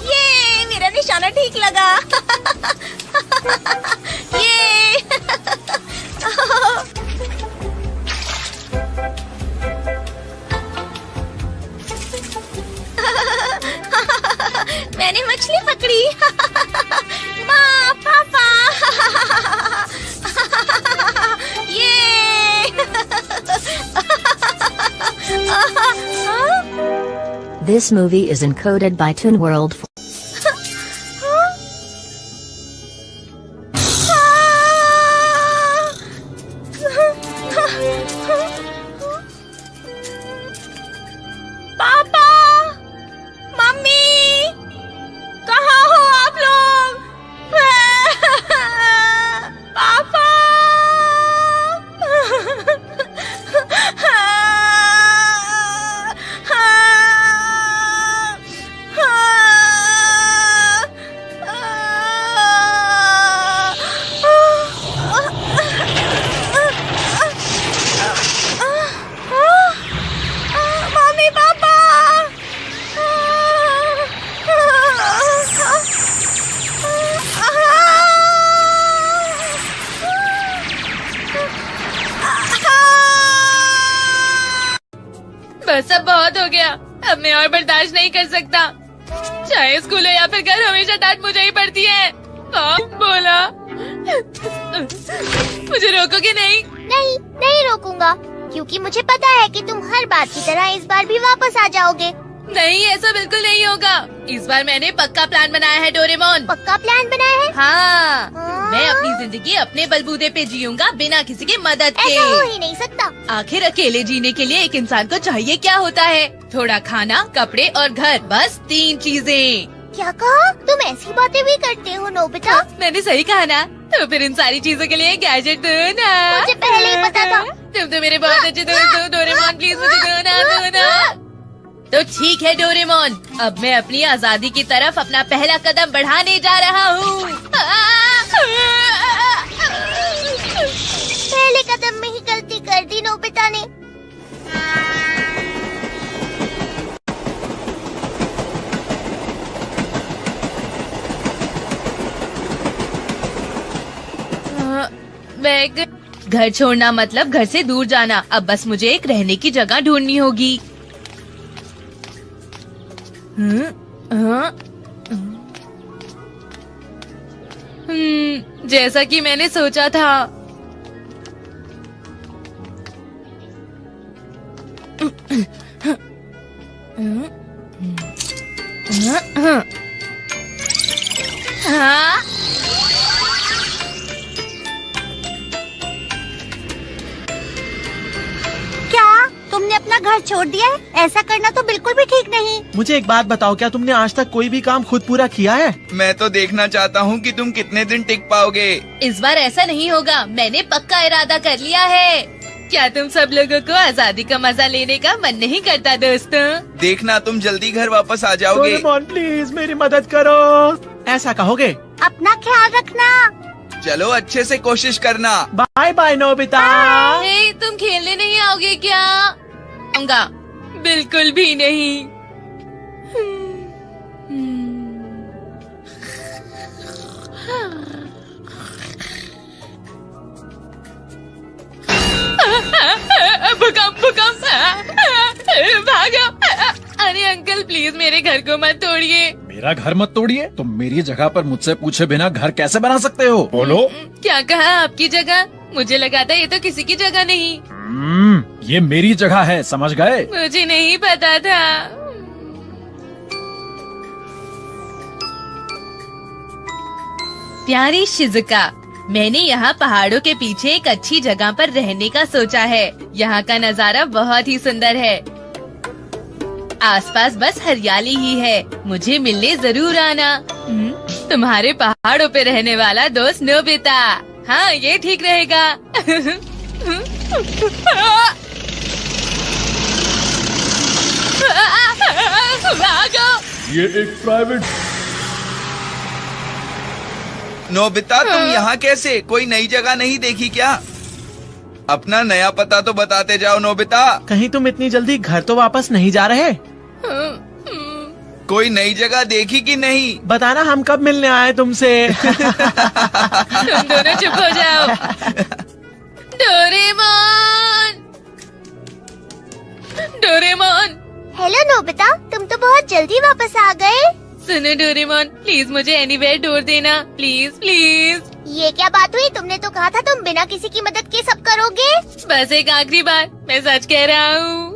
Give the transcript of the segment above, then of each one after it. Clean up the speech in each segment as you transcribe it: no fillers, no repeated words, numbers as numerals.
ये मेरा निशाना ठीक लगा। ये मैंने मछली पकड़ी। माँ, पापा। ये This movie is encoded by Toon World. पापा, मम्मी, कहाँ हो आप लोग? पापा। मम्मी, पापा। बस अब बहुत हो गया, अब मैं और बर्दाश्त नहीं कर सकता। चाहे स्कूल हो या फिर घर, हमेशा डांट मुझे ही पड़ती है। बोला मुझे रोकोगे नहीं? नहीं, नहीं रोकूंगा, क्योंकि मुझे पता है कि तुम हर बार की तरह इस बार भी वापस आ जाओगे। नहीं, ऐसा बिल्कुल नहीं होगा। इस बार मैंने पक्का प्लान बनाया है डोरेमोन। पक्का प्लान बनाया है? हाँ, हाँ। मैं अपनी जिंदगी अपने बलबूते पे जीऊंगा, बिना किसी की मदद के। ऐसा हो ही नहीं सकता। आखिर अकेले जीने के लिए एक इंसान को चाहिए क्या होता है? थोड़ा खाना, कपड़े और घर, बस 3 चीजें। क्या कहा? तुम ऐसी बातें भी करते हो नोबिता? मैंने सही कहा ना? तो फिर इन सारी चीजों के लिए गैजेट दो ना। मुझे पहले ही पता था। तुम तो मेरे बहुत अच्छे दोस्त हो डोरेमोन, प्लीज मुझे दो ना। तो ठीक है डोरेमोन, अब मैं अपनी आजादी की तरफ अपना पहला कदम बढ़ाने जा रहा हूँ। पहले कदम में ही गलती कर दी नोबिता ने। घर छोड़ना मतलब घर से दूर जाना। अब बस मुझे एक रहने की जगह ढूंढनी होगी। जैसा कि मैंने सोचा था। हाँ? क्या तुमने अपना घर छोड़ दिया है? ऐसा करना तो बिल्कुल भी ठीक नहीं। मुझे एक बात बताओ, क्या तुमने आज तक कोई भी काम खुद पूरा किया है? मैं तो देखना चाहता हूँ कि तुम कितने दिन टिक पाओगे। इस बार ऐसा नहीं होगा, मैंने पक्का इरादा कर लिया है। क्या तुम सब लोगों को आजादी का मजा लेने का मन नहीं करता दोस्तों? देखना तुम जल्दी घर वापस आ जाओगे। डोरेमोन प्लीज मेरी मदद करो। ऐसा कहोगे? अपना ख्याल रखना। चलो अच्छे से कोशिश करना। Bye bye Nobita. हे, तुम खेलने नहीं आओगे क्या? आऊंगा, बिल्कुल भी नहीं। भूकंप भूकंप, भागो। अरे अंकल प्लीज मेरे घर को मत तोड़िए। मेरा घर मत तोड़िए। तुम मेरी जगह पर मुझसे पूछे बिना घर कैसे बना सकते हो? बोलो। क्या कहा आपकी जगह? मुझे लगा था ये तो किसी की जगह नहीं। ये मेरी जगह है, समझ गए? मुझे नहीं पता था। प्यारी शिजुका, मैंने यहाँ पहाड़ों के पीछे एक अच्छी जगह पर रहने का सोचा है। यहाँ का नजारा बहुत ही सुंदर है। आसपास बस हरियाली ही है। मुझे मिलने जरूर आना। तुम्हारे पहाड़ों पे रहने वाला दोस्त नोबिता। हाँ, ये ठीक रहेगा। ये एक प्राइवेट। नोबिता, तुम यहाँ कैसे? कोई नई जगह नहीं देखी क्या? अपना नया पता तो बताते जाओ नोबिता। कहीं तुम इतनी जल्दी घर तो वापस नहीं जा रहे? कोई नई जगह देखी कि नहीं? बताना हम कब मिलने आए तुमसे। तुम दोनों चुप हो जाओ। Doraemon, Doraemon. हेलो नोबिता, तुम तो बहुत जल्दी वापस आ गए। सुनो डोरेमोन, प्लीज मुझे एनीवेयर डोर देना, प्लीज प्लीज। ये क्या बात हुई? तुमने तो कहा था तुम बिना किसी की मदद के सब करोगे। बस एक आखिरी बार, मैं सच कह रहा हूँ।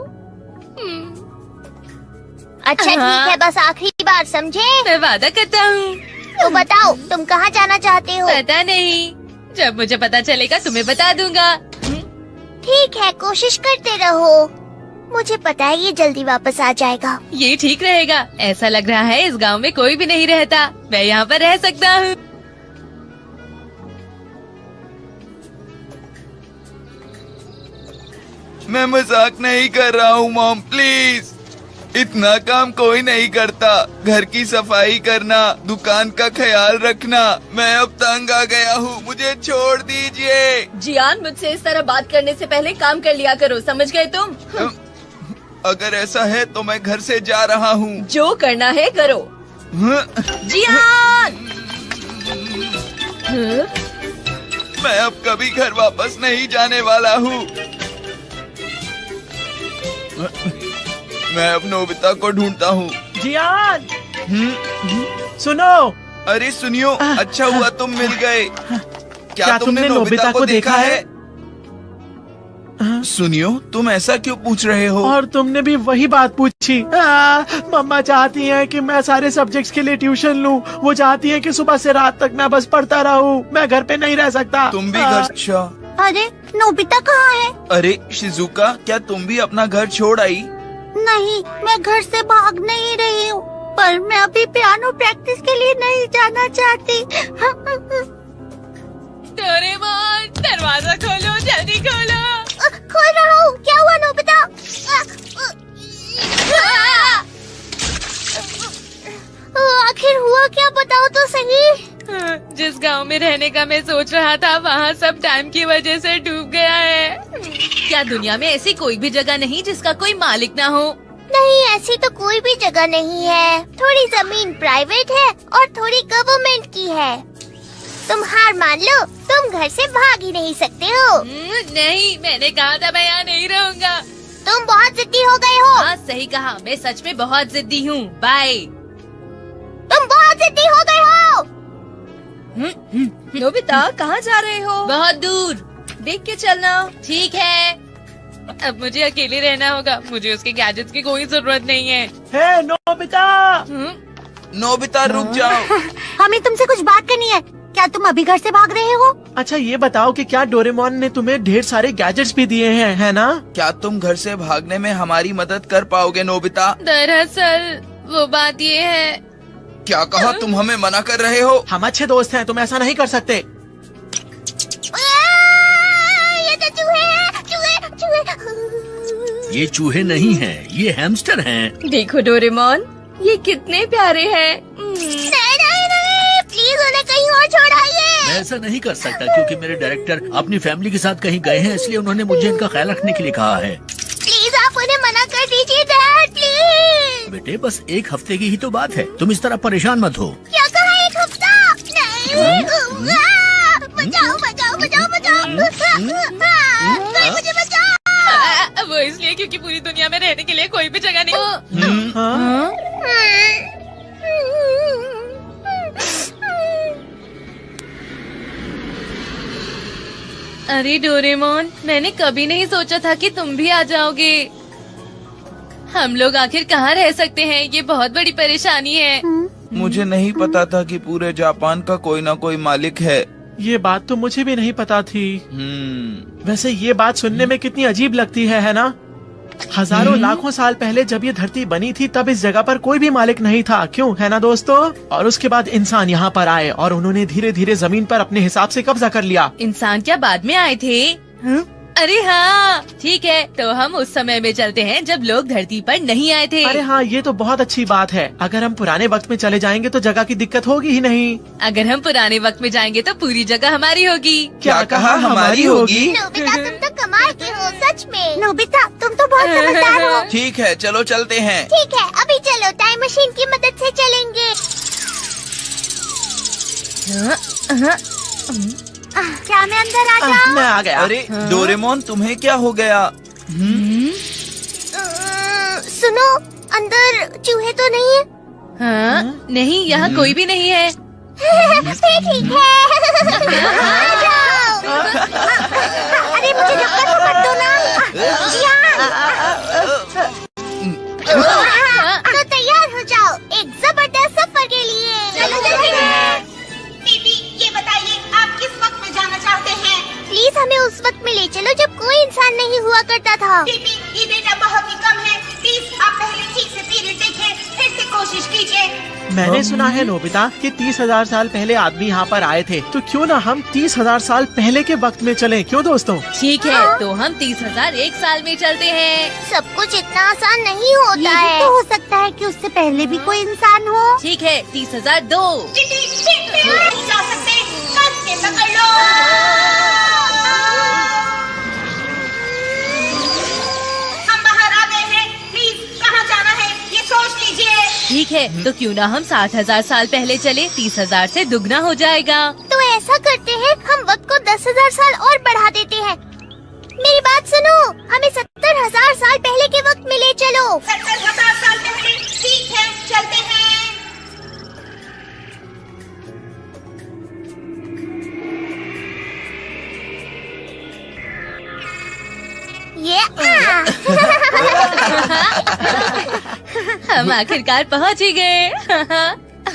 अच्छा ठीक है, बस आखिरी बार, समझे? मैं वादा करता हूँ। तो बताओ, तुम कहाँ जाना चाहते हो? पता नहीं, जब मुझे पता चलेगा तुम्हें बता दूंगा। ठीक है, कोशिश करते रहो। मुझे पता है ये जल्दी वापस आ जाएगा। ये ठीक रहेगा। ऐसा लग रहा है इस गांव में कोई भी नहीं रहता। मैं यहाँ पर रह सकता हूँ। मैं मजाक नहीं कर रहा हूँ मॉम, प्लीज। इतना काम कोई नहीं करता। घर की सफाई करना, दुकान का ख्याल रखना। मैं अब तंग आ गया हूँ, मुझे छोड़ दीजिए। जियान, मुझसे इस तरह बात करने से पहले काम कर लिया करो, समझ गए तुम? अगर ऐसा है तो मैं घर से जा रहा हूँ। जो करना है करो। जियान! मैं अब कभी घर वापस नहीं जाने वाला हूँ। मैं अब नोबिता को ढूंढता हूँ। जियान, सुनो। अरे सुनियो, अच्छा हुआ तुम मिल गए। क्या तुमने नोबिता को देखा है? सुनियो, तुम ऐसा क्यों पूछ रहे हो? और तुमने भी वही बात पूछी। मम्मा चाहती हैं कि मैं सारे सब्जेक्ट्स के लिए ट्यूशन लूं। वो चाहती हैं कि सुबह से रात तक मैं बस पढ़ता रहूं। मैं घर पे नहीं रह सकता। तुम भी घर? अच्छा। अरे नोबिता कहाँ है? अरे शिजुका, क्या तुम भी अपना घर छोड़ आई? नहीं, मैं घर से भाग नहीं रही हूँ, पर मैं अभी पियानो प्रैक्टिस के लिए नहीं जाना चाहती। डोरेमोन, दरवाजा खोलो, जल्दी खोलो। खोल रहा हूँ। क्या हुआ नोबिता? आखिर हुआ क्या, बताओ तो सही। जिस गांव में रहने का मैं सोच रहा था, वहाँ सब टाइम की वजह से डूब गया है। क्या दुनिया में ऐसी कोई भी जगह नहीं जिसका कोई मालिक ना हो? नहीं, ऐसी तो कोई भी जगह नहीं है। थोड़ी जमीन प्राइवेट है और थोड़ी गवर्नमेंट की है। तुम हार मान लो, तुम घर से भाग ही नहीं सकते हो। नहीं, मैंने कहा था मैं यहाँ नहीं रहूँगा। तुम बहुत जिद्दी हो गए हो। हाँ, सही कहा, मैं सच में बहुत जिद्दी हूँ। बाय। तुम बहुत जिद्दी हो गए हो। नोबिता, कहाँ जा रहे हो? बहुत दूर। देख के चलना। ठीक है, अब मुझे अकेले रहना होगा। मुझे उसके गैजेट्स की कोई जरूरत नहीं है। हे नोबिता! नोबिता रुक जाओ। हमें तुमसे कुछ बात करनी है। क्या तुम अभी घर से भाग रहे हो? अच्छा ये बताओ कि क्या डोरेमोन ने तुम्हें ढेर सारे गैजेट्स भी दिए हैं, है ना? क्या तुम घर से भागने में हमारी मदद कर पाओगे नोबिता? दरअसल वो बात ये है। क्या कहा? तुम हमें मना कर रहे हो? हम अच्छे दोस्त हैं, तुम ऐसा नहीं कर सकते। ये तो चूहे हैं, चूहे। ये चूहे नहीं हैं, ये हैमस्टर हैं। देखो डोरेमोन, ये कितने प्यारे हैं। नहीं, प्लीज उन्हें कहीं और छोड़ाइए। मैं ऐसा नहीं कर सकता क्योंकि मेरे डायरेक्टर अपनी फैमिली के साथ कहीं गए हैं, इसलिए उन्होंने मुझे इनका ख्याल रखने के लिए कहा है। प्लीज आप उन्हें मना कर दीजिए डैड, प्लीज। बेटे, बस एक हफ्ते की ही तो बात है, तुम इस तरह परेशान मत हो। क्या कहा, एक हफ्ता? नहीं, बचाओ बचाओ बचाओ बचाओ, कोई मुझे बचाओ। वो इसलिए क्योंकि पूरी दुनिया में रहने के लिए कोई भी जगह नहीं। हाँ? अरे डोरेमोन, मैंने कभी नहीं सोचा था कि तुम भी आ जाओगे। हम लोग आखिर कहाँ रह सकते हैं? ये बहुत बड़ी परेशानी है। मुझे नहीं पता था कि पूरे जापान का कोई ना कोई मालिक है। ये बात तो मुझे भी नहीं पता थी। वैसे ये बात सुनने में कितनी अजीब लगती है ना? हजारों लाखों साल पहले जब ये धरती बनी थी तब इस जगह पर कोई भी मालिक नहीं था, क्यों है ना दोस्तों? और उसके बाद इंसान यहाँ पर आए और उन्होंने धीरे धीरे जमीन पर अपने हिसाब से कब्जा कर लिया। इंसान क्या बाद में आए थे? अरे हाँ, ठीक है, तो हम उस समय में चलते हैं जब लोग धरती पर नहीं आए थे। अरे हाँ, ये तो बहुत अच्छी बात है। अगर हम पुराने वक्त में चले जाएंगे तो जगह की दिक्कत होगी ही नहीं। अगर हम पुराने वक्त में जाएंगे तो पूरी जगह हमारी होगी। क्या कहा हमारी होगी? नोबिता तुम तो कमाल के हो सच में। नोबिता तुम तो बहुत समझदार हो। ठीक है, चलो चलते हैं। ठीक है, अभी चलो टाइम मशीन की मदद से चलेंगे। क्या मैं अंदर आ जाऊँ? मैं आ गया। अरे डोरेमोन, तुम्हें क्या हो गया? सुनो, अंदर चूहे तो नहीं है? हाँ, नहीं, यहाँ कोई भी नहीं है। फिर ठीक है। आ जाओ। अरे मुझे धक्का तो मत दो ना। तो तैयार हो जाओ एक जबरदस्त सफर के लिए। चलो चलते हैं। दीदी, ये बताइए आप किस वक्त में जाना चाहते हैं? प्लीज हमें उस वक्त में ले चलो जब कोई इंसान नहीं हुआ करता था। दीदी, ये डेटा बहुत ही कम है। प्लीज आप पहले ठीक से पीरियड देखें, फिर से कोशिश कीजिए। मैंने सुना है नोबिता कि 30,000 साल पहले आदमी यहाँ पर आए थे, तो क्यों ना हम 30,000 साल पहले के वक्त में चलें, क्यों दोस्तों? ठीक है, तो हम 30,001 साल में चलते हैं। सब कुछ इतना आसान नहीं होता है। तो हो सकता है कि उससे पहले भी कोई इंसान हो। ठीक है, 30,002। दीदी, नहीं जा सकते, कस के पकड़ लो। हम बाहर आ गए हैं, प्लीज कहाँ जाना है ये सोच लीजिए। ठीक है, तो क्यों ना हम 60,000 साल पहले चले, 30,000 से दुगना हो जाएगा। तो ऐसा करते हैं, हम वक्त को 10,000 साल और बढ़ा देते हैं। मेरी बात सुनो, हमें 70,000 साल पहले के वक्त में ले चलो। 70,000 साल पहले? ठीक है, चलते हैं। ये हम आखिरकार पहुँच ही गए।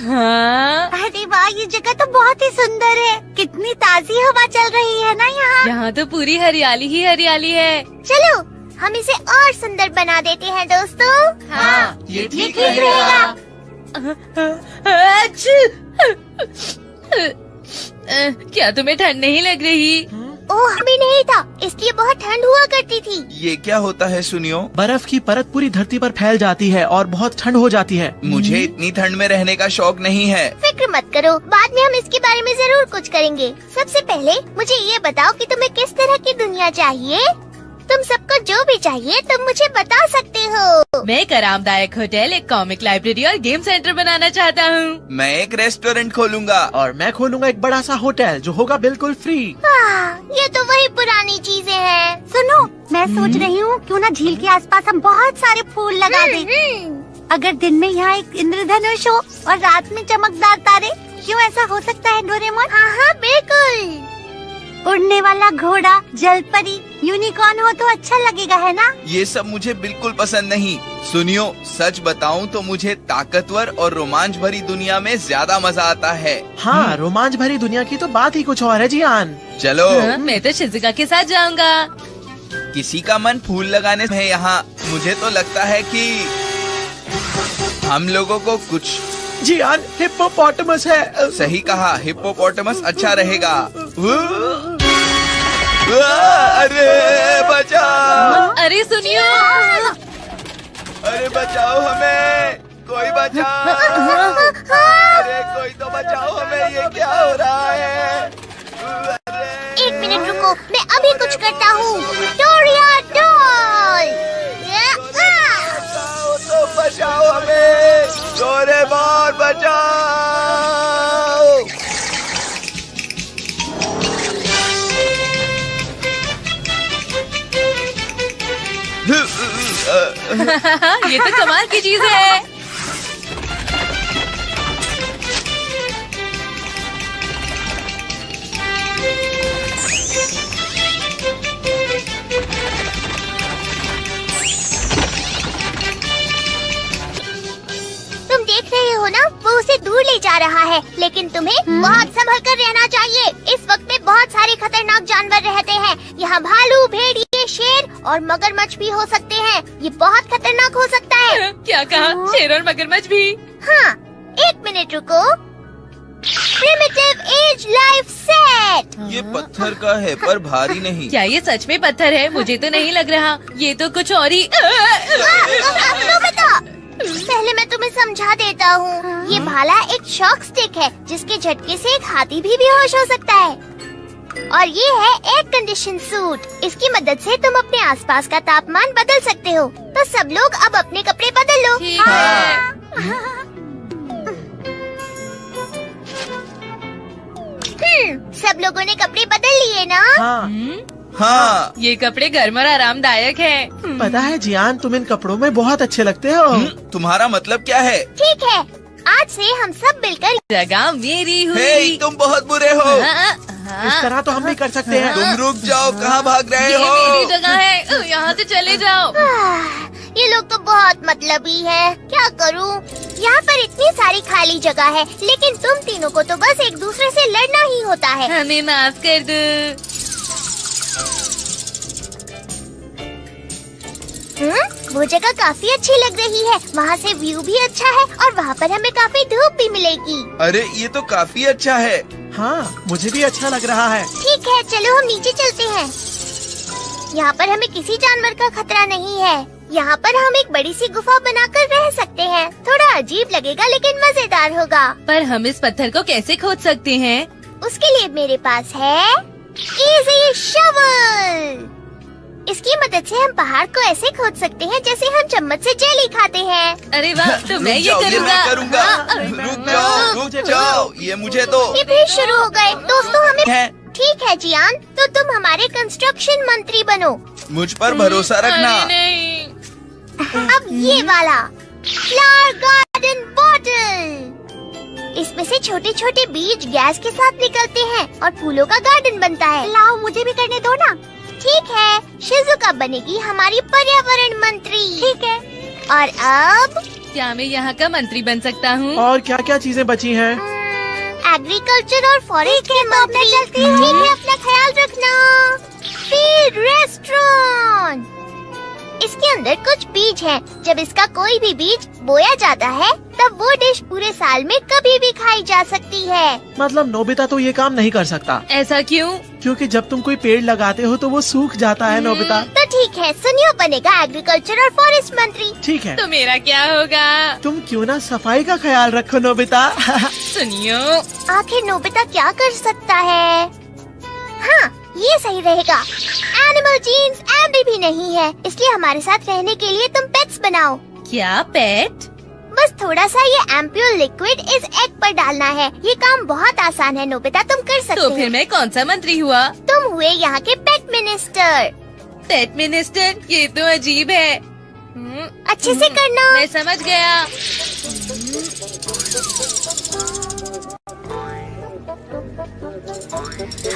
हाँ, अरे वाह, ये जगह तो बहुत ही सुंदर है। कितनी ताजी हवा चल रही है ना यहाँ। यहाँ तो पूरी हरियाली ही हरियाली है। चलो हम इसे और सुंदर बना देते हैं दोस्तों। हाँ, ये ठीक रहेगा। क्या तुम्हें ठंड नहीं लग रही? ओह, हमें नहीं था, इसलिए बहुत ठंड हुआ करती थी। ये क्या होता है सुनियो? बर्फ की परत पूरी धरती पर फैल जाती है और बहुत ठंड हो जाती है। मुझे इतनी ठंड में रहने का शौक नहीं है। फिक्र मत करो, बाद में हम इसके बारे में जरूर कुछ करेंगे। सबसे पहले मुझे ये बताओ कि तुम्हें किस तरह की दुनिया चाहिए? तुम सबको जो भी चाहिए तुम मुझे बता सकते हो। मैं एक आरामदायक होटल, एक कॉमिक लाइब्रेरी और गेम सेंटर बनाना चाहता हूँ। मैं एक रेस्टोरेंट खोलूंगा। और मैं खोलूंगा एक बड़ा सा होटल जो होगा बिल्कुल फ्री। ये तो वही पुरानी चीजें हैं। सुनो, मैं सोच रही हूँ क्यों ना झील के आसपास हम बहुत सारे फूल लगा दें। अगर दिन में यहाँ एक इंद्रधनुष हो और रात में चमकदार तारे, क्यों ऐसा हो सकता है डोरेमोन? हाँ, बिल्कुल। उड़ने वाला घोड़ा, जलपरी, यूनिकॉर्न हो तो अच्छा लगेगा, है ना? ये सब मुझे बिल्कुल पसंद नहीं। सुनियो, सच बताऊं तो मुझे ताकतवर और रोमांच भरी दुनिया में ज्यादा मजा आता है। हाँ, रोमांच भरी दुनिया की तो बात ही कुछ और है जियान। चलो। हाँ, मैं तो शिजुका के साथ जाऊंगा। किसी का मन फूल लगाने में यहाँ। मुझे तो लगता है कि हम लोगों को कुछ। जियान, हिप्पोपोटामस है। सही कहा, हिप्पोपोटामस अच्छा रहेगा। अरे बचाओ! अरे सुनियो, अरे बचाओ हमें, कोई बचाओ! अरे कोई तो बचाओ हमें, ये क्या हो रहा है? एक मिनट रुको, मैं अभी कुछ करता हूँ। डोरिया डॉल। बचाओ तो बचाओ हमें, डोरेमोन बचाओ! ये तो कमाल की चीज है। तुम देख रहे हो ना, वो उसे दूर ले जा रहा है, लेकिन तुम्हें बहुत संभल कर रहना चाहिए। इस वक्त में बहुत सारे खतरनाक जानवर रहते हैं। यहाँ भालू, भेड़िए, शेर और मगरमच्छ भी हो सकते हैं। ये बहुत खतरनाक हो सकता है। क्या कहा? शेर और मगरमच्छ भी? हाँ, 1 मिनट रुको। Primitive age life set. ये पत्थर का है पर भारी नहीं। क्या ये सच में पत्थर है? मुझे तो नहीं लग रहा। ये तो कुछ और ही। नोबिता, पहले मैं तुम्हें समझा देता हूँ। ये भाला एक शॉक स्टिक है, जिसके झटके से एक हाथी भी बेहोश हो सकता है। और ये है एयर कंडीशन सूट। इसकी मदद से तुम अपने आसपास का तापमान बदल सकते हो। तो सब लोग अब अपने कपड़े बदल लो। ठीक है। सब लोगों ने कपड़े बदल लिए ना? हाँ। ये कपड़े गर्म और आरामदायक है। पता है जियान, तुम इन कपड़ों में बहुत अच्छे लगते हो। तुम्हारा मतलब क्या है? ठीक है, आज से हम सब मिलकर जगह मेरी हुई। हे, तुम बहुत बुरे हो। इस तरह तो हम भी कर सकते हैं। तुम रुक जाओ, कहाँ भाग रहे ये हो? मेरी जगह है, यहाँ से चले जाओ। ये लोग तो बहुत मतलबी हैं। क्या करूं? यहाँ पर इतनी सारी खाली जगह है, लेकिन तुम तीनों को तो बस एक दूसरे से लड़ना ही होता है। हमें माफ कर दो। वो जगह काफी अच्छी लग रही है। वहाँ से व्यू भी अच्छा है और वहाँ पर हमें काफी धूप भी मिलेगी। अरे ये तो काफी अच्छा है। हाँ, मुझे भी अच्छा लग रहा है। ठीक है, चलो हम नीचे चलते हैं। यहाँ पर हमें किसी जानवर का खतरा नहीं है। यहाँ पर हम एक बड़ी सी गुफा बनाकर रह सकते हैं। थोड़ा अजीब लगेगा लेकिन मजेदार होगा। पर हम इस पत्थर को कैसे खोद सकते हैं? उसके लिए मेरे पास है इजी शवल। इसकी मदद से हम पहाड़ को ऐसे खोद सकते हैं जैसे हम चम्मच से जेली खाते हैं। अरे वाह, तो मैं रुक ये जाओ, करूँगा। मैं करूँगा। रुक जाओ, ये मुझे दो। ये फिर शुरू हो गए। दोस्तों हमें है। ठीक है जियान, तो तुम हमारे कंस्ट्रक्शन मंत्री बनो। मुझ पर भरोसा रखना। अरे नहीं। अब ये वाला फ्लावर गार्डन बॉटल। इसमें से छोटे छोटे बीज गैस के साथ निकलते हैं और फूलों का गार्डन बनता है। लाओ, मुझे भी करने दो ना। ठीक है, शिजुका बनेगी हमारी पर्यावरण मंत्री। ठीक है। और अब क्या मैं यहाँ का मंत्री बन सकता हूँ? और क्या क्या चीजें बची हैं? एग्रीकल्चर और फॉरेस्ट के मंत्री। ठीक है, अपना ख्याल रखना। Feed restaurant. इसके अंदर कुछ बीज हैं। जब इसका कोई भी बीज बोया जाता है, तब वो डिश पूरे साल में कभी भी खाई जा सकती है। मतलब नोबिता तो ये काम नहीं कर सकता, ऐसा क्यों? क्योंकि जब तुम कोई पेड़ लगाते हो तो वो सूख जाता है नोबिता। तो ठीक है, सुनियो बनेगा एग्रीकल्चर और फॉरेस्ट मंत्री। ठीक है, तो मेरा क्या होगा? तुम क्यों ना सफाई का ख्याल रखो नोबिता। सुनियो, आखिर नोबिता क्या कर सकता है? हाँ, ये सही रहेगा। एनिमल जीन्स एम्बी भी नहीं है, इसलिए हमारे साथ रहने के लिए तुम पेट्स बनाओ। क्या पेट? बस थोड़ा सा ये एम्प्यूल लिक्विड इस एग पर डालना है। ये काम बहुत आसान है नोबिता, तुम कर सकते तो हो। फिर मैं कौन सा मंत्री हुआ? तुम हुए यहाँ के पेट मिनिस्टर। पेट मिनिस्टर? ये तो अजीब है। अच्छे से करना। मैं समझ गया।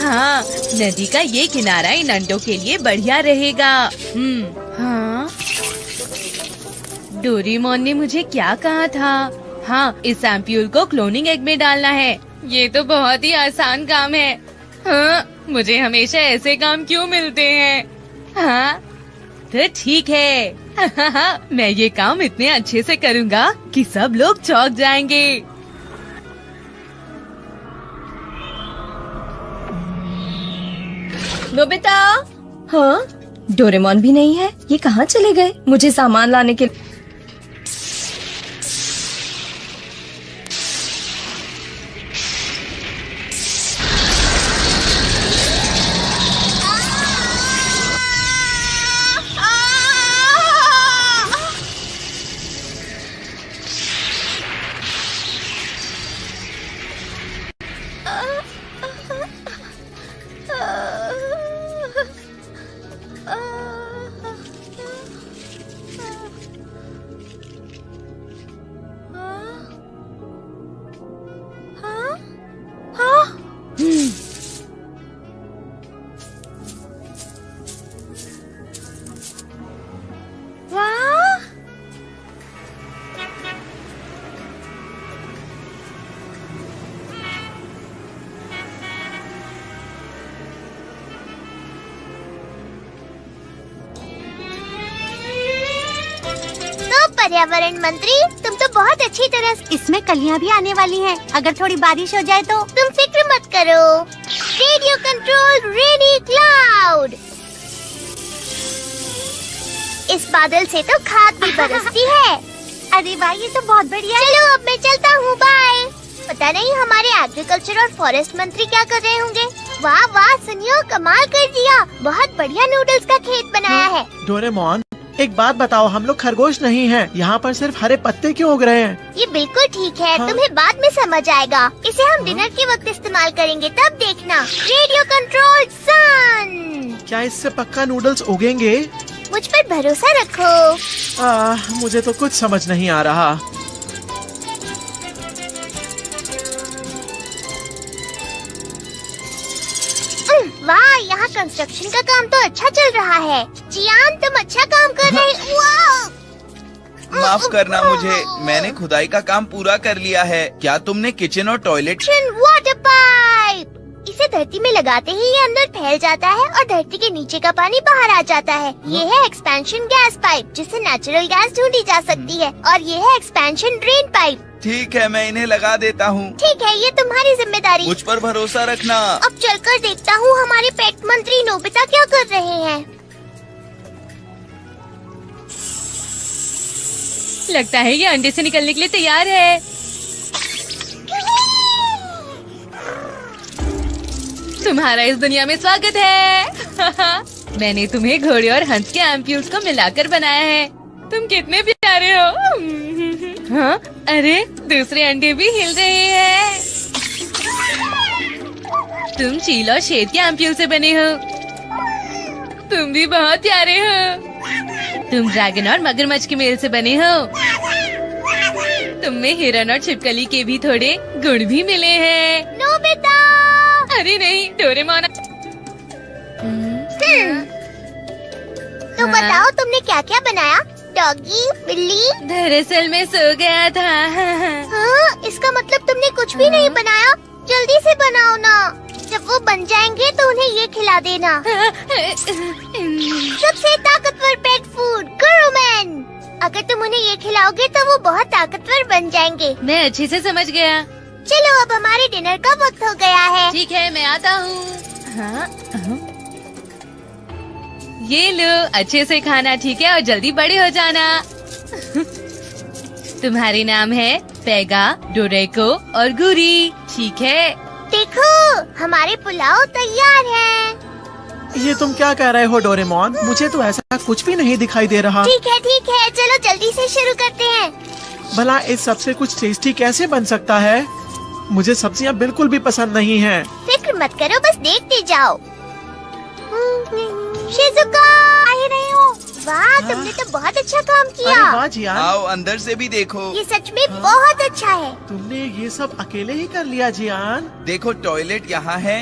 हाँ, नदी का ये किनारा इन अंडों के लिए बढ़िया रहेगा। हाँ, डोरेमोन ने मुझे क्या कहा था? हाँ, इस एम्प्यूल को क्लोनिंग एग में डालना है। ये तो बहुत ही आसान काम है। हाँ, मुझे हमेशा ऐसे काम क्यों मिलते हैं? हाँ, तो ठीक है। मैं ये काम इतने अच्छे से करूँगा कि सब लोग चौंक जाएंगे। नोबिता। हाँ, डोरेमोन भी नहीं है। ये कहाँ चले गए? मुझे सामान लाने के पर्यावरण मंत्री, तुम तो बहुत अच्छी तरह इसमें कलियां भी आने वाली हैं। अगर थोड़ी बारिश हो जाए तो तुम फिक्र मत करो। रेडियो कंट्रोल रेनी क्लाउड। इस बादल से तो खाद भी बरसती है। अरे वाह, ये तो बहुत बढ़िया। चलो अब मैं चलता हूँ, बाय। पता नहीं हमारे एग्रीकल्चर और फॉरेस्ट मंत्री क्या कर रहे होंगे। वाह वाह सुनियो, कमाल कर दिया। बहुत बढ़िया नूडल्स का खेत बनाया है। डोरेमोन, एक बात बताओ, हम लोग खरगोश नहीं हैं। यहाँ पर सिर्फ हरे पत्ते क्यों उग रहे हैं? ये बिल्कुल ठीक है। हाँ। तुम्हें बाद में समझ आएगा। इसे हम डिनर के वक्त इस्तेमाल करेंगे, तब देखना। रेडियो कंट्रोल सन। क्या इससे पक्का नूडल्स उगेंगे? मुझ पर भरोसा रखो। मुझे तो कुछ समझ नहीं आ रहा। वाह, यहाँ कंस्ट्रक्शन का काम तो अच्छा चल रहा है। जियान, तुम अच्छा काम कर रहे हो। माफ करना मुझे, मैंने खुदाई का काम पूरा कर लिया है। क्या तुमने किचन और टॉयलेट? Water pipe. इसे धरती में लगाते ही ये अंदर फैल जाता है और धरती के नीचे का पानी बाहर आ जाता है। ये है एक्सपेंशन गैस पाइप, जिससे नेचुरल गैस ढूंढी जा सकती है। और ये है एक्सपेंशन ड्रेन पाइप। ठीक है, मैं इन्हें लगा देता हूँ। ठीक है, ये तुम्हारी जिम्मेदारी। मुझ पर भरोसा रखना। अब चलकर देखता हूँ हमारे पेट मंत्री नोबिता क्या कर रहे हैं। लगता है ये अंडे से निकलने के लिए तैयार है। तुम्हारा इस दुनिया में स्वागत है। मैंने तुम्हें घोड़े और हंस के एम्प्यूल्स को मिलाकर बनाया है। तुम कितने प्यारे हो। हाँ, अरे दूसरे अंडे भी हिल रहे हैं। तुम चील और शेर के एम्प्यूल से बने हो। तुम भी बहुत प्यारे हो। तुम ड्रैगन और मगरमच्छ के मेल से बने हो। तुम में हिरन और छिपकली के भी थोड़े गुण भी मिले हैं। नोबिता! अरे नहीं, डोरेमोन। तो बताओ तुमने क्या क्या बनाया? डॉगी, बिल्ली? दरअसल मैं सो गया था। हाँ, इसका मतलब तुमने कुछ भी नहीं बनाया। जल्दी से बनाओ ना। जब वो बन जाएंगे तो उन्हें ये खिला देना। सबसे ताकतवर पेट फूड, गुरुमैन। अगर तुम उन्हें ये खिलाओगे तो वो बहुत ताकतवर बन जाएंगे। मैं अच्छे से समझ गया। चलो अब हमारे डिनर का वक्त हो गया है। ठीक है, मैं आता हूँ। हाँ, ये लो, अच्छे से खाना, ठीक है, और जल्दी बड़े हो जाना। तुम्हारे नाम है पेगा, डोरेको और गुरी, ठीक है? देखो, हमारे पुलाव तैयार है। ये तुम क्या कह रहे हो डोरेमोन? मुझे तो ऐसा कुछ भी नहीं दिखाई दे रहा। ठीक है, चलो जल्दी से शुरू करते हैं। भला इस सबसे कुछ टेस्टी कैसे बन सकता है? मुझे सब्जियां बिल्कुल भी पसंद नहीं हैं। फिक्र मत करो, बस देखते जाओ। शिजुका, आ रही हूँ। वाह, तुमने तो बहुत अच्छा काम किया। अरे वाह जियान, आओ अंदर से भी देखो। ये सच में बहुत अच्छा है। तुमने ये सब अकेले ही कर लिया जियान। देखो, टॉयलेट यहाँ है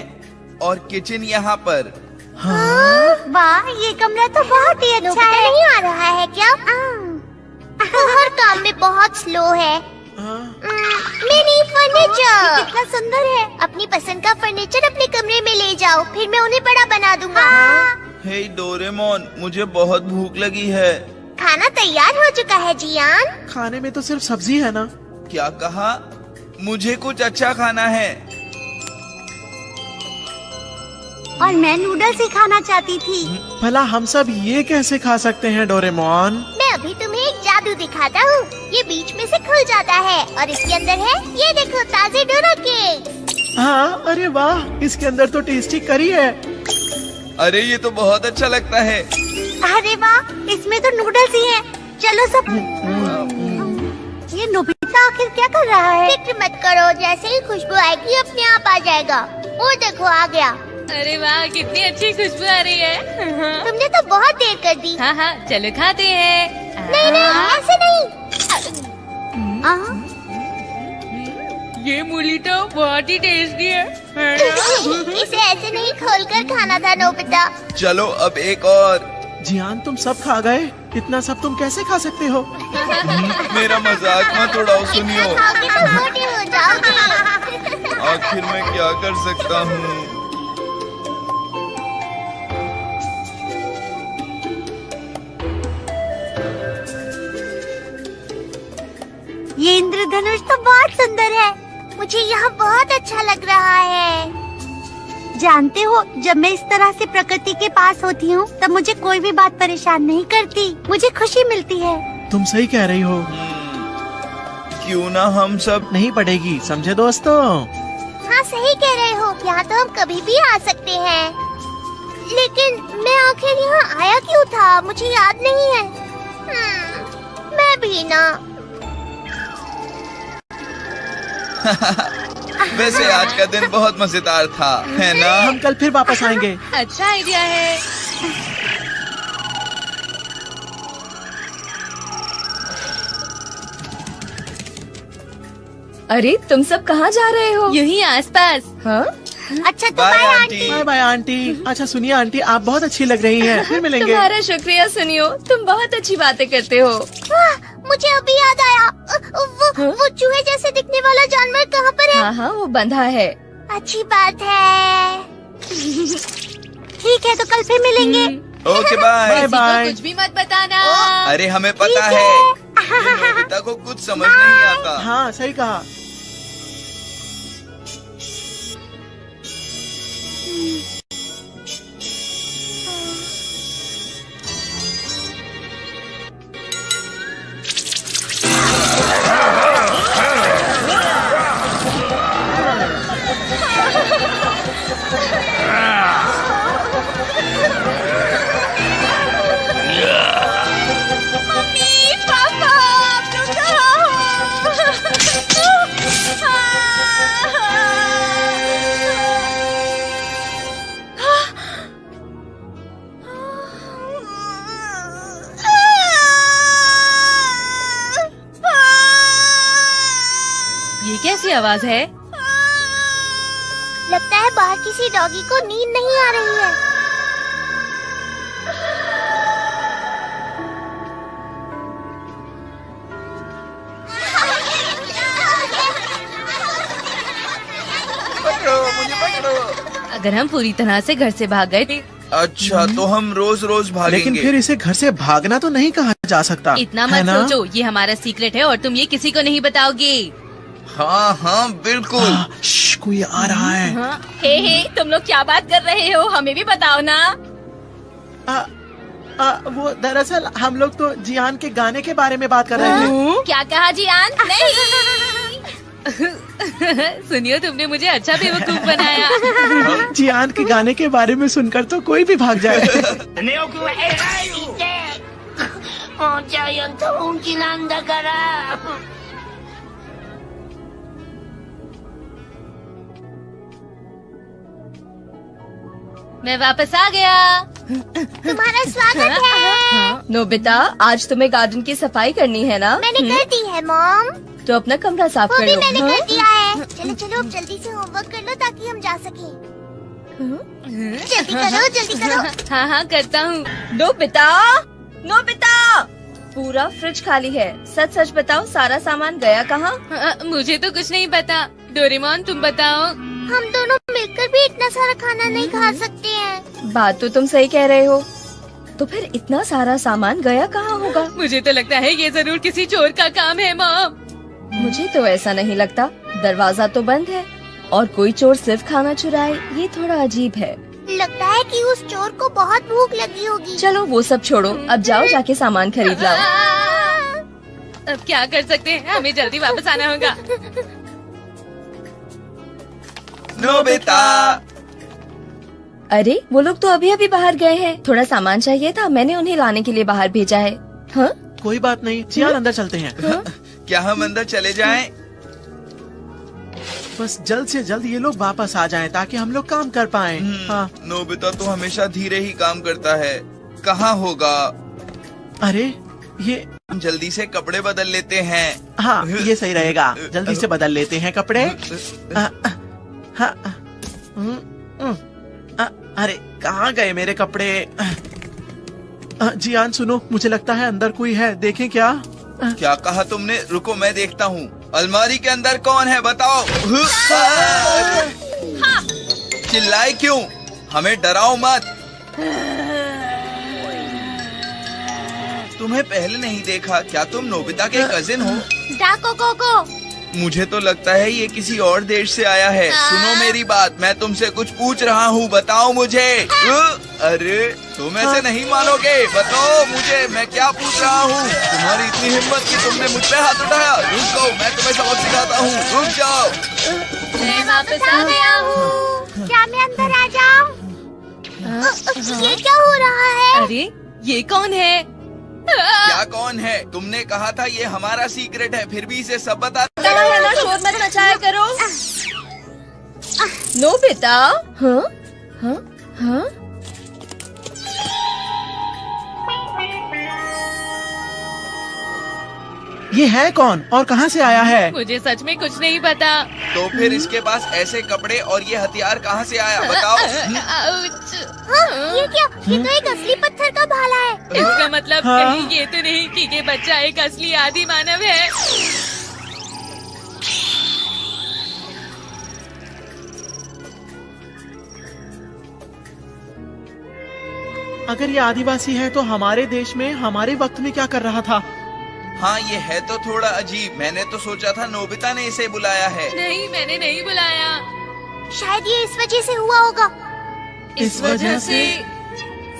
और किचन यहाँ पर। हाँ? वाह, ये कमरा तो बहुत ही अच्छा है। नहीं आ रहा है क्या? वो हर काम में बहुत स्लो है। मिनी फर्नीचर कितना सुंदर है। अपनी पसंद का फर्नीचर अपने कमरे में ले जाओ, फिर मैं उन्हें बड़ा बना दूंगा। हे डोरेमोन, मुझे बहुत भूख लगी है। खाना तैयार हो चुका है जियान। खाने में तो सिर्फ सब्जी है ना? क्या कहा? मुझे कुछ अच्छा खाना है। और मैं नूडल्स ही खाना चाहती थी। भला हम सब ये कैसे खा सकते हैं डोरेमोन? मैं अभी तुम्हें एक जादू दिखाता हूँ। ये बीच में से खुल जाता है और इसके अंदर है, ये देखो, ताजे डोरा केक। हाँ, अरे वाह, इसके अंदर तो टेस्टी करी है। अरे ये तो बहुत अच्छा लगता है। अरे वाह, इसमें तो नूडल्स ही हैं। चलो सब। ये नोबिता आखिर क्या कर रहा है? फिक्र मत करो, जैसे ही खुशबू आएगी अपने आप आ जाएगा। वो देखो, आ गया। अरे वाह, कितनी अच्छी खुशबू आ रही है। तुमने तो बहुत देर कर दी। हाँ हाँ, चलो खाते हैं। नहीं, ऐसे नहीं। ये मूली तो बहुत ही टेस्टी है। इसे ऐसे नहीं खोलकर खाना था नोबिता। चलो अब एक और। जियान, तुम सब खा गए? इतना सब तुम कैसे खा सकते हो? मेरा मजाक मत उड़ाओ, सुनियो। खाओगे तो मोटे हो जाओगे। आखिर मैं क्या कर सकता हूँ? ये इंद्रधनुष तो बहुत सुंदर है। मुझे यहाँ बहुत अच्छा लग रहा है। जानते हो, जब मैं इस तरह से प्रकृति के पास होती हूँ तब मुझे कोई भी बात परेशान नहीं करती। मुझे खुशी मिलती है। तुम सही कह रही हो। क्यों ना हम सब नहीं पड़ेगी, समझे दोस्तों? हाँ, सही कह रहे हो। यहाँ तो हम कभी भी आ सकते हैं। लेकिन मैं आखिर यहाँ आया क्यों था, मुझे याद नहीं है। मैं भी ना। वैसे आज का दिन बहुत मजेदार था, है ना? हम कल फिर वापस आएंगे। अच्छा आइडिया है। अरे तुम सब कहाँ जा रहे हो? यहीं आसपास। हाँ? अच्छा तो bye bye aunty. Aunty. Bye bye aunty. अच्छा सुनिए आंटी, आप बहुत अच्छी लग रही हैं। फिर मिलेंगे। तुम्हारा शुक्रिया सुनियो, तुम बहुत अच्छी बातें करते हो। मुझे अभी याद आया। वो चूहे जैसे दिखने वाला जानवर कहाँ पर है? हाँ हाँ, वो बंधा है। अच्छी बात है। ठीक है, तो कल फिर मिलेंगे। Okay bye. Bye bye. कुछ भी मत बताना। अरे हमें पता ठीक है, है। नोबिता को कुछ समझ नहीं आता। हाँ सही कहा। ये कैसी आवाज है? लगता है बाहर किसी डॉगी को नींद नहीं आ रही है। पकड़ो मुझे, पकड़ो। अगर हम पूरी तरह से घर से भाग गए थे, अच्छा तो हम रोज रोज भागेंगे। लेकिन फिर इसे घर से भागना तो नहीं कहा जा सकता। इतना है मत ना? सोचो। ये हमारा सीक्रेट है और तुम ये किसी को नहीं बताओगे। हाँ हाँ बिल्कुल। श्श, कोई आ रहा है। हाँ? हे तुम लोग क्या बात कर रहे हो? हमें भी बताओ ना। वो दरअसल हम लोग तो जियान के गाने के बारे में बात कर रहे थे। क्या कहा जियान? नहीं। सुनियो, तुमने मुझे अच्छा बेवकूफ बनाया। जियान के गाने के बारे में सुनकर तो कोई भी भाग जाए। मैं वापस आ गया। तुम्हारा स्वागत है। नोबिता, आज तुम्हें गार्डन की सफाई करनी है ना? मैंने कर दी है मॉम। तो अपना कमरा साफ वो कर भी लो। मैंने हाँ? कर दिया है। चलो चलो अब जल्दी से होमवर्क कर लो ताकि हम जा सकें। जल्दी करो, जल्दी करो। हाँ हाँ करता हूँ। नोबिता, नोबिता, पूरा फ्रिज खाली है। सच सच बताओ, सारा सामान गया कहाँ? मुझे तो कुछ नहीं पता। डोरेमोन तुम बताओ। हम दोनों मिलकर भी इतना सारा खाना नहीं खा सकते हैं। बात तो तुम सही कह रहे हो। तो फिर इतना सारा सामान गया कहाँ होगा? मुझे तो लगता है ये जरूर किसी चोर का काम है मॉम। मुझे तो ऐसा नहीं लगता। दरवाजा तो बंद है और कोई चोर सिर्फ खाना चुराए, ये थोड़ा अजीब है। लगता है कि उस चोर को बहुत भूख लगी होगी। चलो वो सब छोड़ो, अब जाओ जाके सामान खरीद लाओ। अब क्या कर सकते हैं, हमें जल्दी वापस आना होगा। नोबिता। अरे वो लोग तो अभी अभी बाहर गए हैं। थोड़ा सामान चाहिए था, मैंने उन्हें लाने के लिए बाहर भेजा है। हाँ? कोई बात नहीं, जियान अंदर चलते हैं। क्या हम अंदर चले जाएं? बस जल्द से जल्द ये लोग वापस आ जाएं ताकि हम लोग काम कर पाएं। हाँ। नोबिता तो हमेशा धीरे ही काम करता है। कहाँ होगा? अरे ये हम जल्दी से कपड़े बदल लेते हैं। हाँ ये सही रहेगा। जल्दी से बदल लेते हैं कपड़े। हाँ। अरे कहाँ गए मेरे कपड़े? जियान सुनो, मुझे लगता है अंदर कोई है, देखें क्या? क्या कहा तुमने? रुको मैं देखता हूँ। अलमारी के अंदर कौन है बताओ। चिल्लाए क्यों? हमें डराओ मत। तुम्हें पहले नहीं देखा। क्या तुम नोबिता के कजिन हो? डाको कोको। मुझे तो लगता है ये किसी और देश से आया है। सुनो मेरी बात, मैं तुमसे कुछ पूछ रहा हूँ, बताओ मुझे। अरे तुम ऐसे नहीं मानोगे, बताओ मुझे, मैं क्या पूछ रहा हूँ। तुम्हारी इतनी हिम्मत कि तुमने मुझ पे हाथ उठाया। रुक जाओ, मैं तुम्हें सबक सिखाता हूँ, रुक जाओ। मैं वापस आ गया हूँ। क्या मैं अंदर आ जाऊँ? ये क्या हो रहा है? अरे ये कौन है? क्या कौन है? तुमने कहा था ये हमारा सीक्रेट है, फिर भी इसे सब बता। है ना, शोर मत मचाया करो। नोबिता। हाँ हाँ हाँ। ये है कौन और कहाँ से आया है? मुझे सच में कुछ नहीं पता। तो फिर इसके पास ऐसे कपड़े और ये हथियार कहाँ से आया, बताओ। आउच। ये क्या? ये तो एक असली पत्थर का भाला है। इसका मतलब हाँ। कहीं ये तो नहीं कि ये बच्चा एक असली आदि मानव है। अगर ये आदिवासी है तो हमारे देश में हमारे वक्त में क्या कर रहा था? हाँ ये है तो थोड़ा अजीब। मैंने तो सोचा था नोबिता ने इसे बुलाया है। नहीं, मैंने नहीं बुलाया। शायद ये इस वजह से हुआ होगा। इस वजह से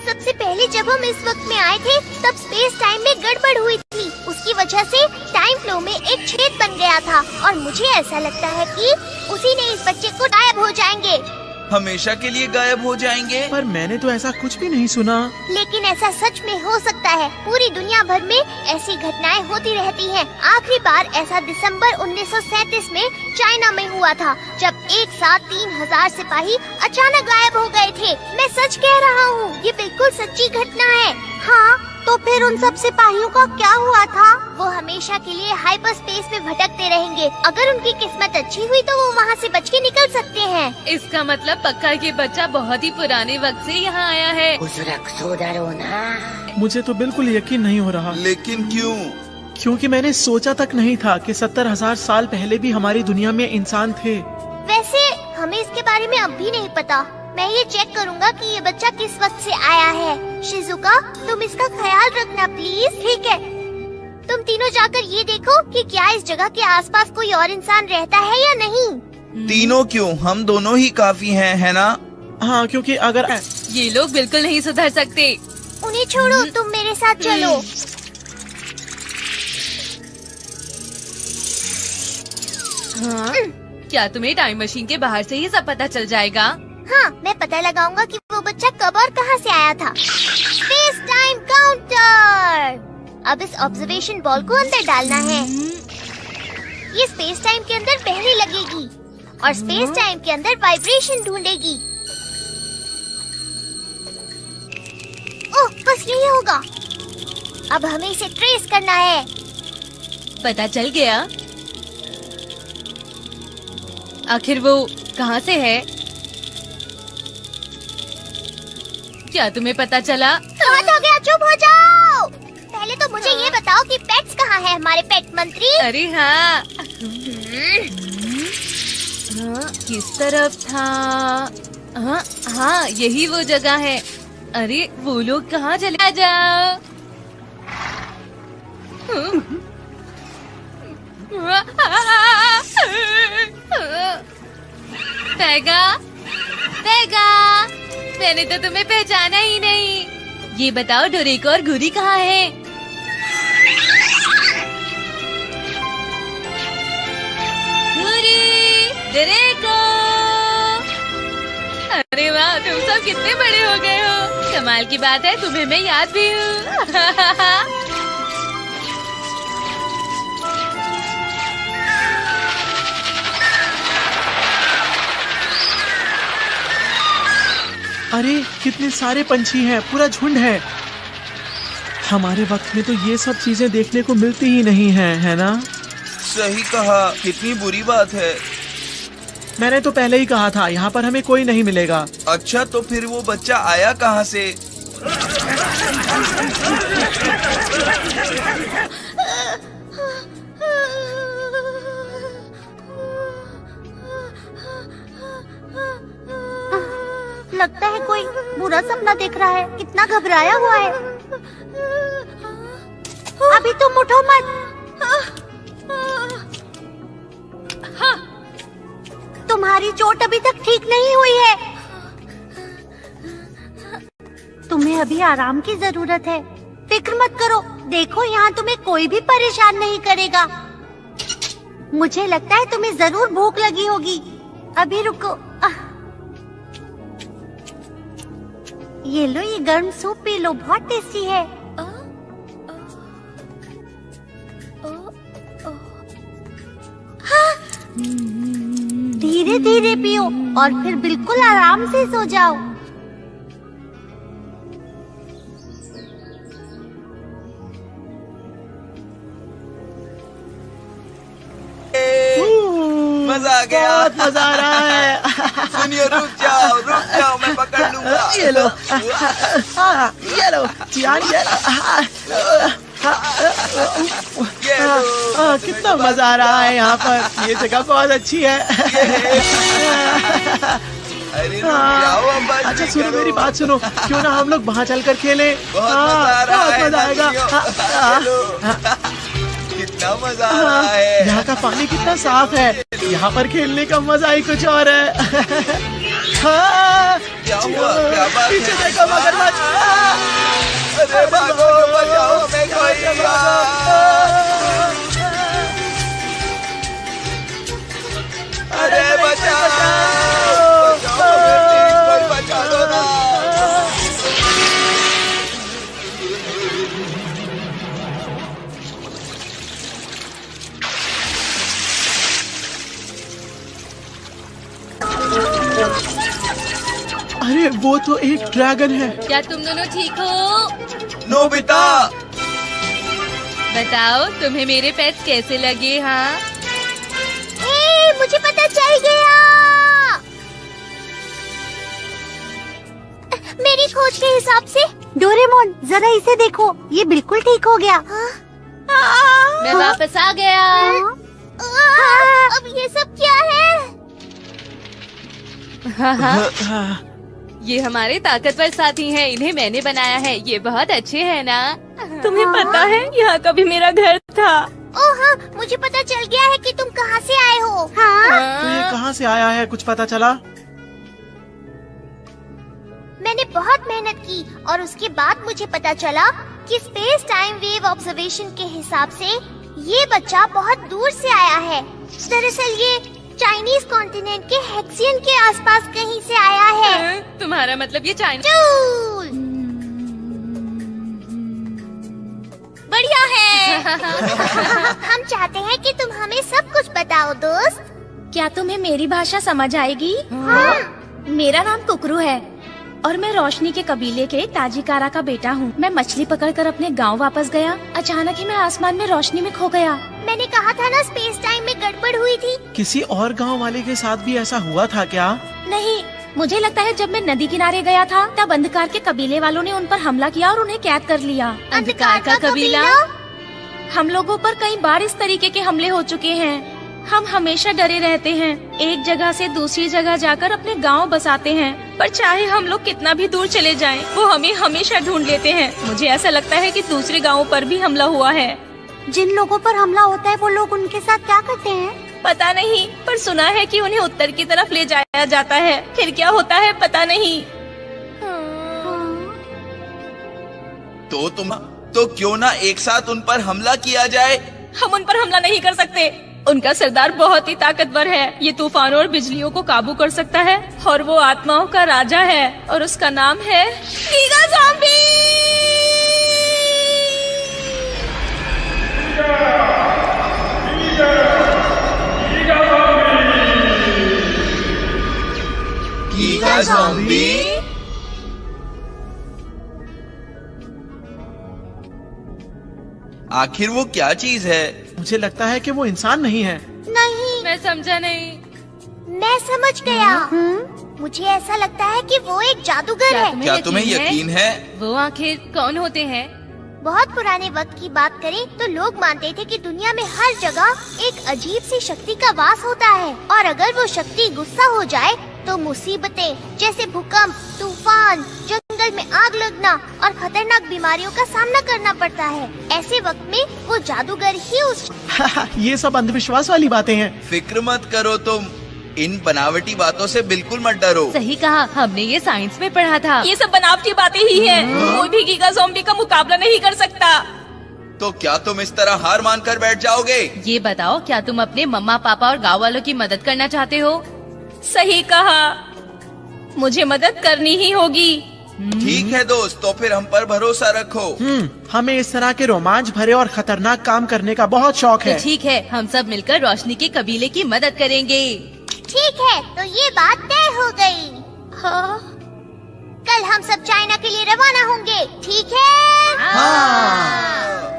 सबसे पहले जब हम इस वक्त में आए थे तब स्पेस टाइम में गड़बड़ हुई थी। उसकी वजह से टाइम फ्लो में एक छेद बन गया था और मुझे ऐसा लगता है कि उसी ने इस बच्चे को गायब हो जाएंगे। हमेशा के लिए गायब हो जाएंगे? पर मैंने तो ऐसा कुछ भी नहीं सुना। लेकिन ऐसा सच में हो सकता है। पूरी दुनिया भर में ऐसी घटनाएं होती रहती हैं। आखिरी बार ऐसा दिसंबर 1937 में चाइना में हुआ था, जब एक साथ 3000 सिपाही अचानक गायब हो गए थे। मैं सच कह रहा हूँ, ये बिल्कुल सच्ची घटना है। हाँ, तो फिर उन सब सिपाहियों का क्या हुआ था? वो हमेशा के लिए हाइपर स्पेस में भटकते रहेंगे। अगर उनकी किस्मत अच्छी हुई तो वो वहाँ से बच के निकल सकते हैं। इसका मतलब पक्का ये बच्चा बहुत ही पुराने वक्त से यहाँ आया है। मुझे तो बिल्कुल यकीन नहीं हो रहा। लेकिन क्यों? क्योंकि मैंने सोचा तक नहीं था कि 70,000 साल पहले भी हमारी दुनिया में इंसान थे। वैसे हमें इसके बारे में अब भी नहीं पता। मैं ये चेक करूँगा कि ये बच्चा किस वक्त से आया है। शिजुका, तुम इसका ख्याल रखना प्लीज। ठीक है। तुम तीनों जाकर ये देखो कि क्या इस जगह के आसपास कोई और इंसान रहता है या नहीं। तीनों क्यों? हम दोनों ही काफी हैं, है ना? हाँ, क्योंकि अगर ये लोग बिल्कुल नहीं सुधर सकते। उन्हें छोड़ो, तुम मेरे साथ चलो। हाँ? क्या तुम्हें टाइम मशीन के बाहर से ही सब पता चल जाएगा? हाँ, मैं पता लगाऊंगा कि वो बच्चा कब और कहाँ से आया था। Space time counter. अब इस ऑब्जर्वेशन बॉल को अंदर डालना है। ये स्पेस टाइम के अंदर बहने लगेगी और स्पेस टाइम के अंदर वाइब्रेशन ढूंढेगी। ओह, बस यही होगा। अब हमें इसे ट्रेस करना है। पता चल गया। आखिर वो कहाँ से है? क्या तुम्हें पता चला? बहुत हो गया, चुप हो जाओ। पहले तो मुझे ये बताओ कि पेट्स कहाँ हैं, हमारे पेट मंत्री? अरे हाँ, हाँ, किस तरफ था? हाँ हाँ, यही वो जगह है। अरे वो लोग कहाँ चले? आ जाओ। पैगा, पैगा, मैंने तो तुम्हें पहचाना ही नहीं। ये बताओ डोरेको और गुरी कहाँ है? गुरी, डोरेको। अरे वाह, तुम सब कितने बड़े हो गए हो। कमाल की बात है, तुम्हें मैं याद भी हूँ। अरे कितने सारे पंछी हैं, पूरा झुंड है। हमारे वक्त में तो ये सब चीजें देखने को मिलती ही नहीं हैं, है ना? सही कहा, कितनी बुरी बात है। मैंने तो पहले ही कहा था, यहाँ पर हमें कोई नहीं मिलेगा। अच्छा, तो फिर वो बच्चा आया कहाँ से? लगता है कोई बुरा सपना देख रहा है। कितना घबराया हुआ है। अभी तुम उठो मत। तुम्हारी चोट अभी तक ठीक नहीं हुई है। तुम्हें अभी आराम की जरूरत है। फिक्र मत करो, देखो यहाँ तुम्हें कोई भी परेशान नहीं करेगा। मुझे लगता है तुम्हें जरूर भूख लगी होगी। अभी रुको। ये लो, ये गर्म सूप पी लो, बहुत टेस्टी है। धीरे धीरे पियो और फिर बिल्कुल आराम से सो जाओ। मजा आ गया। बहुत मजा आ रहा है। सुनियो, रुक जाओ, मैं पकड़ लूंगा। ये लो, ये लो, चियान, ये लो। कितना मजा आ रहा है यहाँ पर। ये जगह बहुत अच्छी है। अरे रुक जाओ, अब बस अच्छा नहीं सुनो, करो। मेरी बात सुनो, क्यों ना हम लोग वहाँ चलकर खेलें। बहुत मजा आ रहा बहुत है, मजा आएगा। कितना मजा आ रहा है। यहाँ का पानी कितना साफ है। यहाँ पर खेलने का मजा ही कुछ और है। हाँ, क्या हुआ? क्या बात है? पीछे देखो मगरमच्छ। अरे भागो, बचाओ, मैं कोई अरे बचाओ, कोई बचा दो ना। अरे वो तो एक ड्रैगन है। क्या तुम दोनों ठीक हो? नोबिता, बताओ तुम्हें मेरे पेट्स कैसे लगे? हाँ, मुझे पता चल गया। मेरी खोज के हिसाब से डोरेमोन, जरा इसे देखो, ये बिल्कुल ठीक हो गया। मैं वापस आ गया। अब ये सब क्या है? ये हमारे ताकतवर साथी हैं, इन्हें मैंने बनाया है। ये बहुत अच्छे हैं ना? तुम्हें पता है यहाँ कभी मेरा घर था। ओह हाँ, मुझे पता चल गया है कि तुम कहाँ से आए हो। हाँ? तो ये कहाँ से आया है, कुछ पता चला? मैंने बहुत मेहनत की और उसके बाद मुझे पता चला कि स्पेस टाइम वेव ऑब्जर्वेशन के हिसाब से ये बच्चा बहुत दूर से आया है। दरअसल ये चाइनीज कॉन्टिनेंट के हेक्सियन के आसपास कहीं से आया है। तुम्हारा मतलब ये चाइना? चूल! बढ़िया है। हम चाहते हैं कि तुम हमें सब कुछ बताओ दोस्त। क्या तुम्हें मेरी भाषा समझ आएगी? हाँ। मेरा नाम कुकरू है और मैं रोशनी के कबीले के ताजिकारा का बेटा हूँ। मैं मछली पकड़कर अपने गांव वापस गया। अचानक ही मैं आसमान में रोशनी में खो गया। मैंने कहा था ना, स्पेस टाइम में गड़बड़ हुई थी। किसी और गांव वाले के साथ भी ऐसा हुआ था क्या? नहीं, मुझे लगता है जब मैं नदी किनारे गया था तब अंधकार के कबीले वालों ने उन पर हमला किया और उन्हें कैद कर लिया। अंधकार का कबीला? हम लोगों पर कई बार इस तरीके के हमले हो चुके हैं। हम हमेशा डरे रहते हैं, एक जगह से दूसरी जगह जाकर अपने गांव बसाते हैं, पर चाहे हम लोग कितना भी दूर चले जाएं, वो हमें हमेशा ढूंढ लेते हैं। मुझे ऐसा लगता है कि दूसरे गांवों पर भी हमला हुआ है। जिन लोगों पर हमला होता है वो लोग उनके साथ क्या करते हैं? पता नहीं, पर सुना है कि उन्हें उत्तर की तरफ ले जाया जाता है। फिर क्या होता है पता नहीं। तो क्यों ना एक साथ उन पर हमला किया जाए? हम उन पर हमला नहीं कर सकते। उनका सरदार बहुत ही ताकतवर है। ये तूफानों और बिजलियों को काबू कर सकता है और वो आत्माओं का राजा है और उसका नाम है गीगा ज़ॉम्बी। Giga zombie? आखिर वो क्या चीज है? मुझे लगता है कि वो इंसान नहीं है। नहीं, मैं समझा नहीं। मैं समझ गया। मुझे ऐसा लगता है कि वो एक जादूगर है। क्या तुम्हें यकीन है? वो आखिर कौन होते हैं? बहुत पुराने वक्त की बात करें तो लोग मानते थे कि दुनिया में हर जगह एक अजीब सी शक्ति का वास होता है और अगर वो शक्ति गुस्सा हो जाए तो मुसीबतें जैसे भूकंप, तूफान, जंगल जंगल में आग लगना और खतरनाक बीमारियों का सामना करना पड़ता है। ऐसे वक्त में वो जादूगर ही उस ये सब अंधविश्वास वाली बातें हैं। फिक्र मत करो तुम, इन बनावटी बातों से बिल्कुल मत डरो। सही कहा, हमने ये साइंस में पढ़ा था। ये सब बनावटी बातें ही हैं। कोई भी गीगा ज़ॉम्बी का मुकाबला नहीं कर सकता। तो क्या तुम इस तरह हार मानकर बैठ जाओगे? ये बताओ, क्या तुम अपने मम्मा पापा और गाँव वालों की मदद करना चाहते हो? सही कहा, मुझे मदद करनी ही होगी। ठीक है दोस्त, तो फिर हम पर भरोसा रखो। हमें इस तरह के रोमांच भरे और खतरनाक काम करने का बहुत शौक है। तो ठीक है, हम सब मिलकर रोशनी के कबीले की मदद करेंगे। ठीक है, तो ये बात तय हो गई। हाँ। कल हम सब चाइना के लिए रवाना होंगे, ठीक है? हाँ।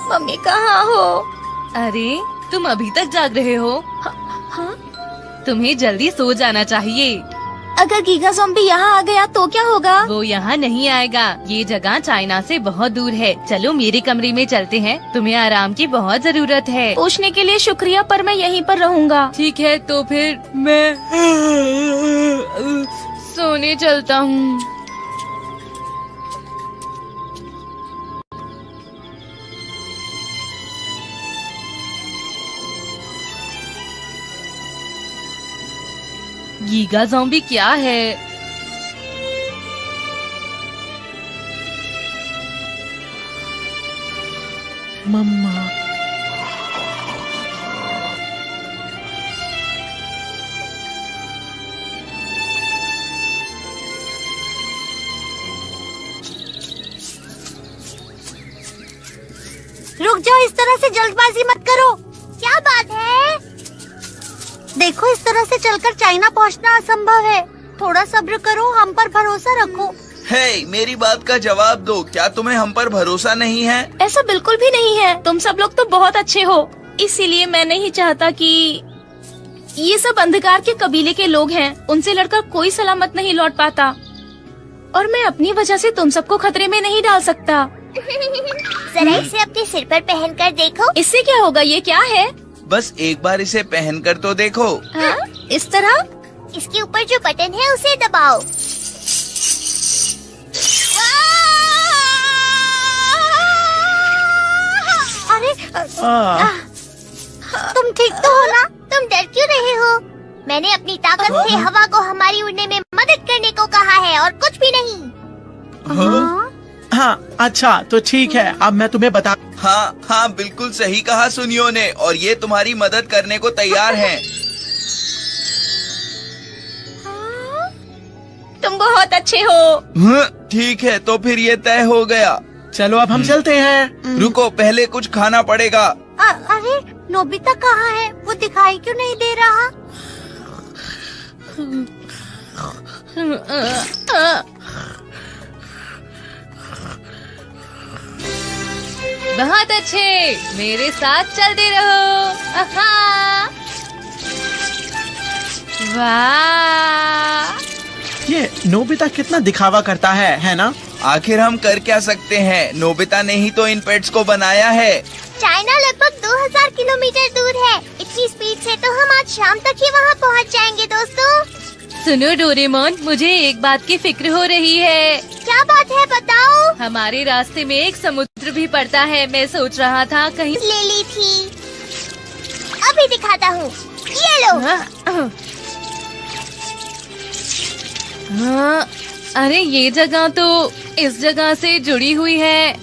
मम्मी कहाँ हो? अरे, तुम अभी तक जाग रहे हो? तुम्हें जल्दी सो जाना चाहिए। अगर गीगा ज़ॉम्बी यहाँ आ गया तो क्या होगा? वो यहाँ नहीं आएगा। ये जगह चाइना से बहुत दूर है। चलो मेरे कमरे में चलते हैं, तुम्हें आराम की बहुत जरूरत है। पूछने के लिए शुक्रिया, पर मैं यहीं पर रहूँगा। ठीक है, तो फिर मैं सोने चलता हूँ। गीगा ज़ॉम्बी क्या है? मम्मा, रुक जाओ, इस तरह से जल्दबाजी मत करो। क्या बात है? देखो, इस तरह से चलकर चाइना पहुंचना असंभव है। थोड़ा सब्र करो, हम पर भरोसा रखो। हे, मेरी बात का जवाब दो, क्या तुम्हें हम पर भरोसा नहीं है? ऐसा बिल्कुल भी नहीं है। तुम सब लोग तो बहुत अच्छे हो, इसीलिए मैं नहीं चाहता कि ये सब अंधकार के कबीले के लोग हैं। उनसे लड़कर कोई सलामत नहीं लौट पाता, और मैं अपनी वजह से तुम सबको खतरे में नहीं डाल सकता। जरा इसे अपने सिर पर पहन कर देखो। इससे क्या होगा? ये क्या है? बस एक बार इसे पहनकर तो देखो। हाँ? इस तरह? इसके ऊपर जो बटन है उसे दबाओ। अरे तुम ठीक तो हो ना? तुम डर क्यों रहे हो? मैंने अपनी ताकत से हवा को हमारी उड़ने में मदद करने को कहा है, और कुछ भी नहीं। हाँ, अच्छा तो ठीक है, अब मैं तुम्हें बता। हाँ हाँ, बिल्कुल सही कहा सुनियो ने, और ये तुम्हारी मदद करने को तैयार हैं। तुम बहुत अच्छे हो। ठीक है, तो फिर ये तय हो गया। चलो अब हम चलते हैं। रुको, पहले कुछ खाना पड़ेगा। अरे नोबिता कहाँ है? वो दिखाई क्यों नहीं दे रहा? बहुत अच्छे, मेरे साथ चलते रहो। आहा। वाह, ये नोबिता कितना दिखावा करता है ना? आखिर हम कर क्या सकते हैं? नोबिता ने ही तो इन पेट्स को बनाया है। चाइना लगभग 2000 किलोमीटर दूर है। इतनी स्पीड से तो हम आज शाम तक ही वहाँ पहुँच जाएंगे दोस्तों। सुनो डोरेमोन, मुझे एक बात की फिक्र हो रही है। क्या बात है, बताओ। हमारे रास्ते में एक समुद्र भी पड़ता है। मैं सोच रहा था कहीं ले ली थी, अभी दिखाता हूँ, ये लो। हाँ, अरे ये जगह तो इस जगह से जुड़ी हुई है।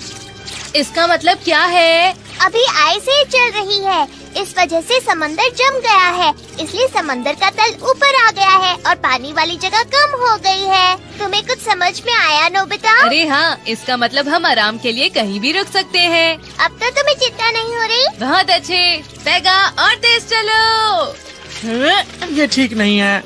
इसका मतलब क्या है? अभी आइस ही चल रही है, इस वजह से समंदर जम गया है, इसलिए समंदर का तल ऊपर आ गया है और पानी वाली जगह कम हो गई है। तुम्हें कुछ समझ में आया नोबिता? अरे हाँ, इसका मतलब हम आराम के लिए कहीं भी रुक सकते हैं। अब तो तुम्हें चिंता नहीं हो रही? बहुत अच्छे, पैगा और तेज चलो। ये ठीक नहीं है।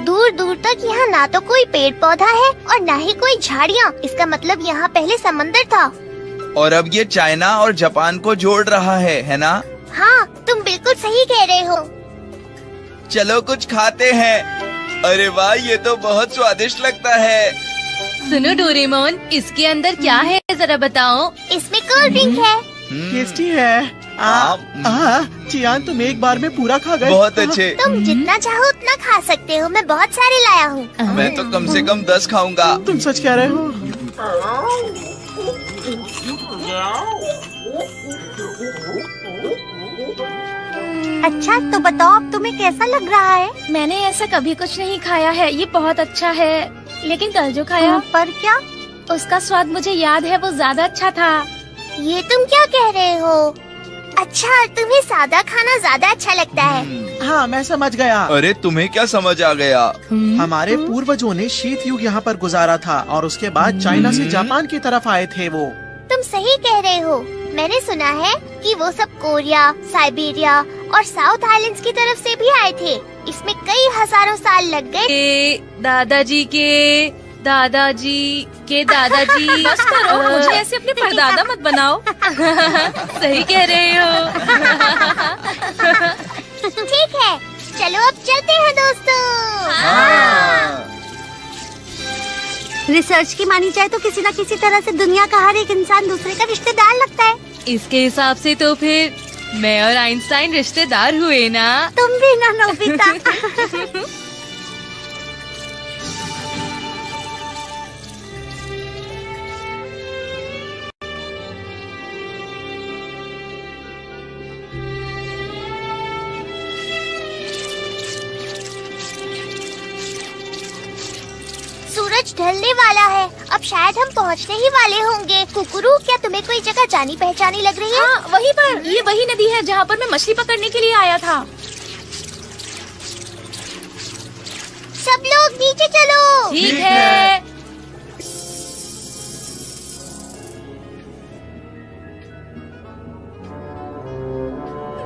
दूर दूर तक यहाँ ना तो कोई पेड़ पौधा है और ना ही कोई झाड़ियाँ। इसका मतलब यहाँ पहले समंदर था। और अब ये चाइना और जापान को जोड़ रहा है ना? हाँ, तुम बिल्कुल सही कह रहे हो। चलो कुछ खाते हैं। अरे वाह, ये तो बहुत स्वादिष्ट लगता है। सुनो डोरेमोन, इसके अंदर क्या है जरा बताओ। इसमें कोल्ड ड्रिंक है। टेस्टी है। चियान, तुम एक बार में पूरा खा गए। बहुत अच्छे। तुम जितना चाहो उतना खा सकते हो। मैं बहुत सारे लाया हूँ। मैं तो कम से कम 10 खाऊंगा। तुम सच कह रहे हो? अच्छा, तो बताओ अब तुम्हें कैसा लग रहा है? मैंने ऐसा कभी कुछ नहीं खाया है। ये बहुत अच्छा है, लेकिन कल जो खाया पर क्या? उसका स्वाद मुझे याद है, वो ज्यादा अच्छा था। ये तुम क्या कह रहे हो? अच्छा, तुम्हें सादा खाना ज्यादा अच्छा लगता है। हाँ, मैं समझ गया। अरे तुम्हें क्या समझ आ गया? हमारे पूर्वजों ने शीत युग यहाँ पर गुजारा था और उसके बाद चाइना से जापान की तरफ आए थे वो। तुम सही कह रहे हो। मैंने सुना है कि वो सब कोरिया, साइबेरिया और साउथ आइलैंड्स की तरफ से भी आए थे। इसमें कई हजारों साल लग गए। दादाजी के दादाजी। बस करो, मुझे ऐसे अपने परदादा मत बनाओ। सही कह रहे हो। ठीक है, चलो अब चलते हैं दोस्तों। रिसर्च की मानी जाए तो किसी न किसी तरह से दुनिया का हर एक इंसान दूसरे का रिश्तेदार लगता है। इसके हिसाब से तो फिर मैं और आइंस्टाइन रिश्तेदार हुए ना। तुम भी ना नोबिता। सूरज ढलने वाला है। अब शायद हम पहुंचने ही वाले होंगे। कुकुरू, क्या तुम्हें कोई जगह जानी पहचानी लग रही है? हाँ, वहीं पर। ये वही नदी है जहाँ पर मैं मछली पकड़ने के लिए आया था। सब लोग नीचे चलो। ठीक है।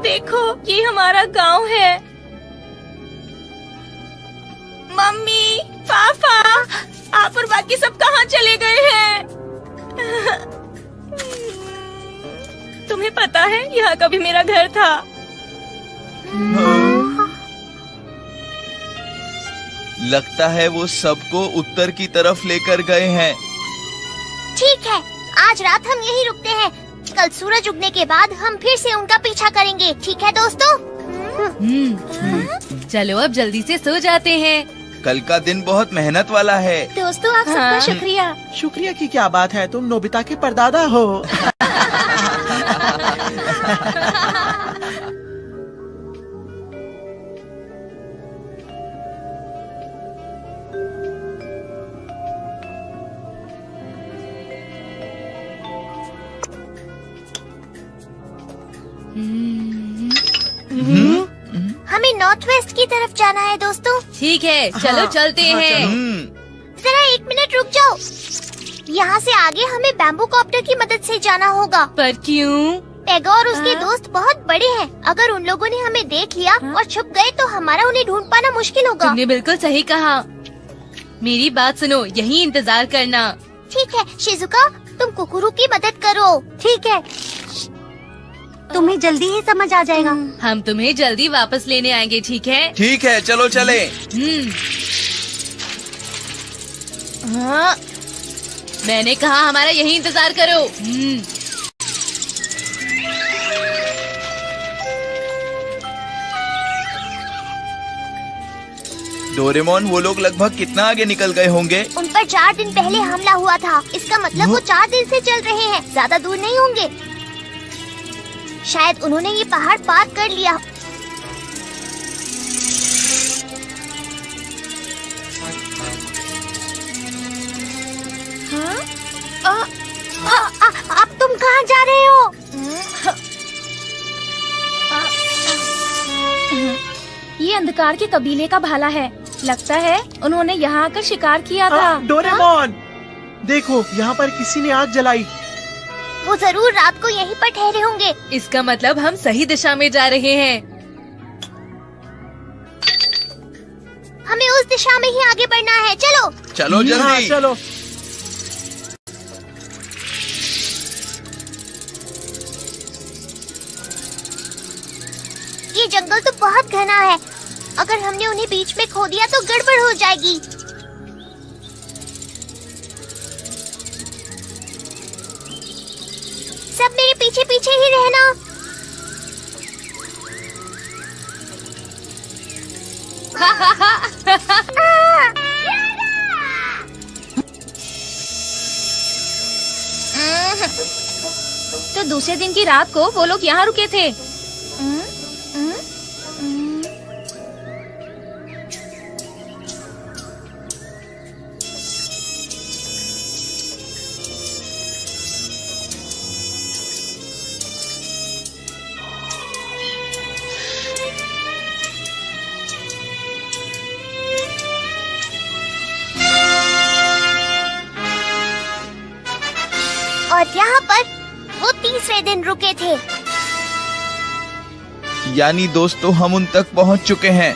देखो, ये हमारा गांव है। मम्मी, पापा, आप और बाकी सब कहाँ चले गए हैं? तुम्हें पता है, यहाँ कभी मेरा घर था। लगता है वो सबको उत्तर की तरफ लेकर गए हैं। ठीक है, आज रात हम यहीं रुकते हैं। कल सूरज उगने के बाद हम फिर से उनका पीछा करेंगे। ठीक है दोस्तों? चलो अब जल्दी से सो जाते हैं। कल का दिन बहुत मेहनत वाला है। दोस्तों, आप सबका शुक्रिया। शुक्रिया की क्या बात है, तुम नोबिता के परदादा हो। हमें नॉर्थ वेस्ट की तरफ जाना है दोस्तों। ठीक है, चलो चलते हैं। जरा 1 मिनट रुक जाओ। यहाँ से आगे हमें बैम्बू कॉप्टर की मदद से जाना होगा। पर क्यों? पेगो और उसके दोस्त बहुत बड़े हैं। अगर उन लोगों ने हमें देख लिया और छुप गए तो हमारा उन्हें ढूंढ पाना मुश्किल होगा। तुमने बिल्कुल सही कहा। मेरी बात सुनो, यहीं इंतजार करना। ठीक है शिजुका, तुम कुकुरू की मदद करो। ठीक है, तुम्हें जल्दी ही समझ आ जाएगा। हम तुम्हें जल्दी वापस लेने आएंगे, ठीक है? ठीक है, चलो चले। हाँ, मैंने कहा हमारा यही इंतजार करो। डोरेमोन, वो लोग लगभग कितना आगे निकल गए होंगे? उन पर 4 दिन पहले हमला हुआ था। इसका मतलब वो 4 दिन से चल रहे हैं। ज्यादा दूर नहीं होंगे। शायद उन्होंने ये पहाड़ पार कर लिया। अब तुम कहाँ जा रहे हो? ये अंधकार के कबीले का भाला है। लगता है उन्होंने यहाँ आकर शिकार किया था। डोरेमोन, देखो यहाँ पर किसी ने आग जलाई। वो जरूर रात को यहीं पर ठहरे होंगे। इसका मतलब हम सही दिशा में जा रहे हैं। हमें उस दिशा में ही आगे बढ़ना है। चलो चलो हाँ, जल्दी। चलो। ये जंगल तो बहुत घना है। अगर हमने उन्हें बीच में खो दिया तो गड़बड़ हो जाएगी। सब मेरे पीछे पीछे ही रहना। तो दूसरे दिन की रात को वो लोग यहाँ रुके थे। और यहाँ पर वो तीसरे दिन रुके थे। यानी दोस्तों हम उन तक पहुंच चुके हैं।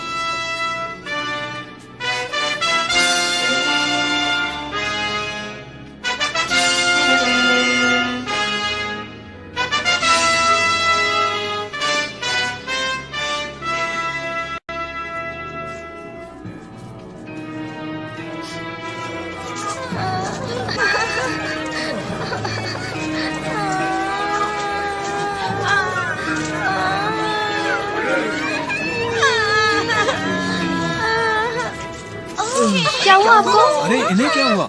क्या हुआ आपको? अरे इन्हें क्या हुआ?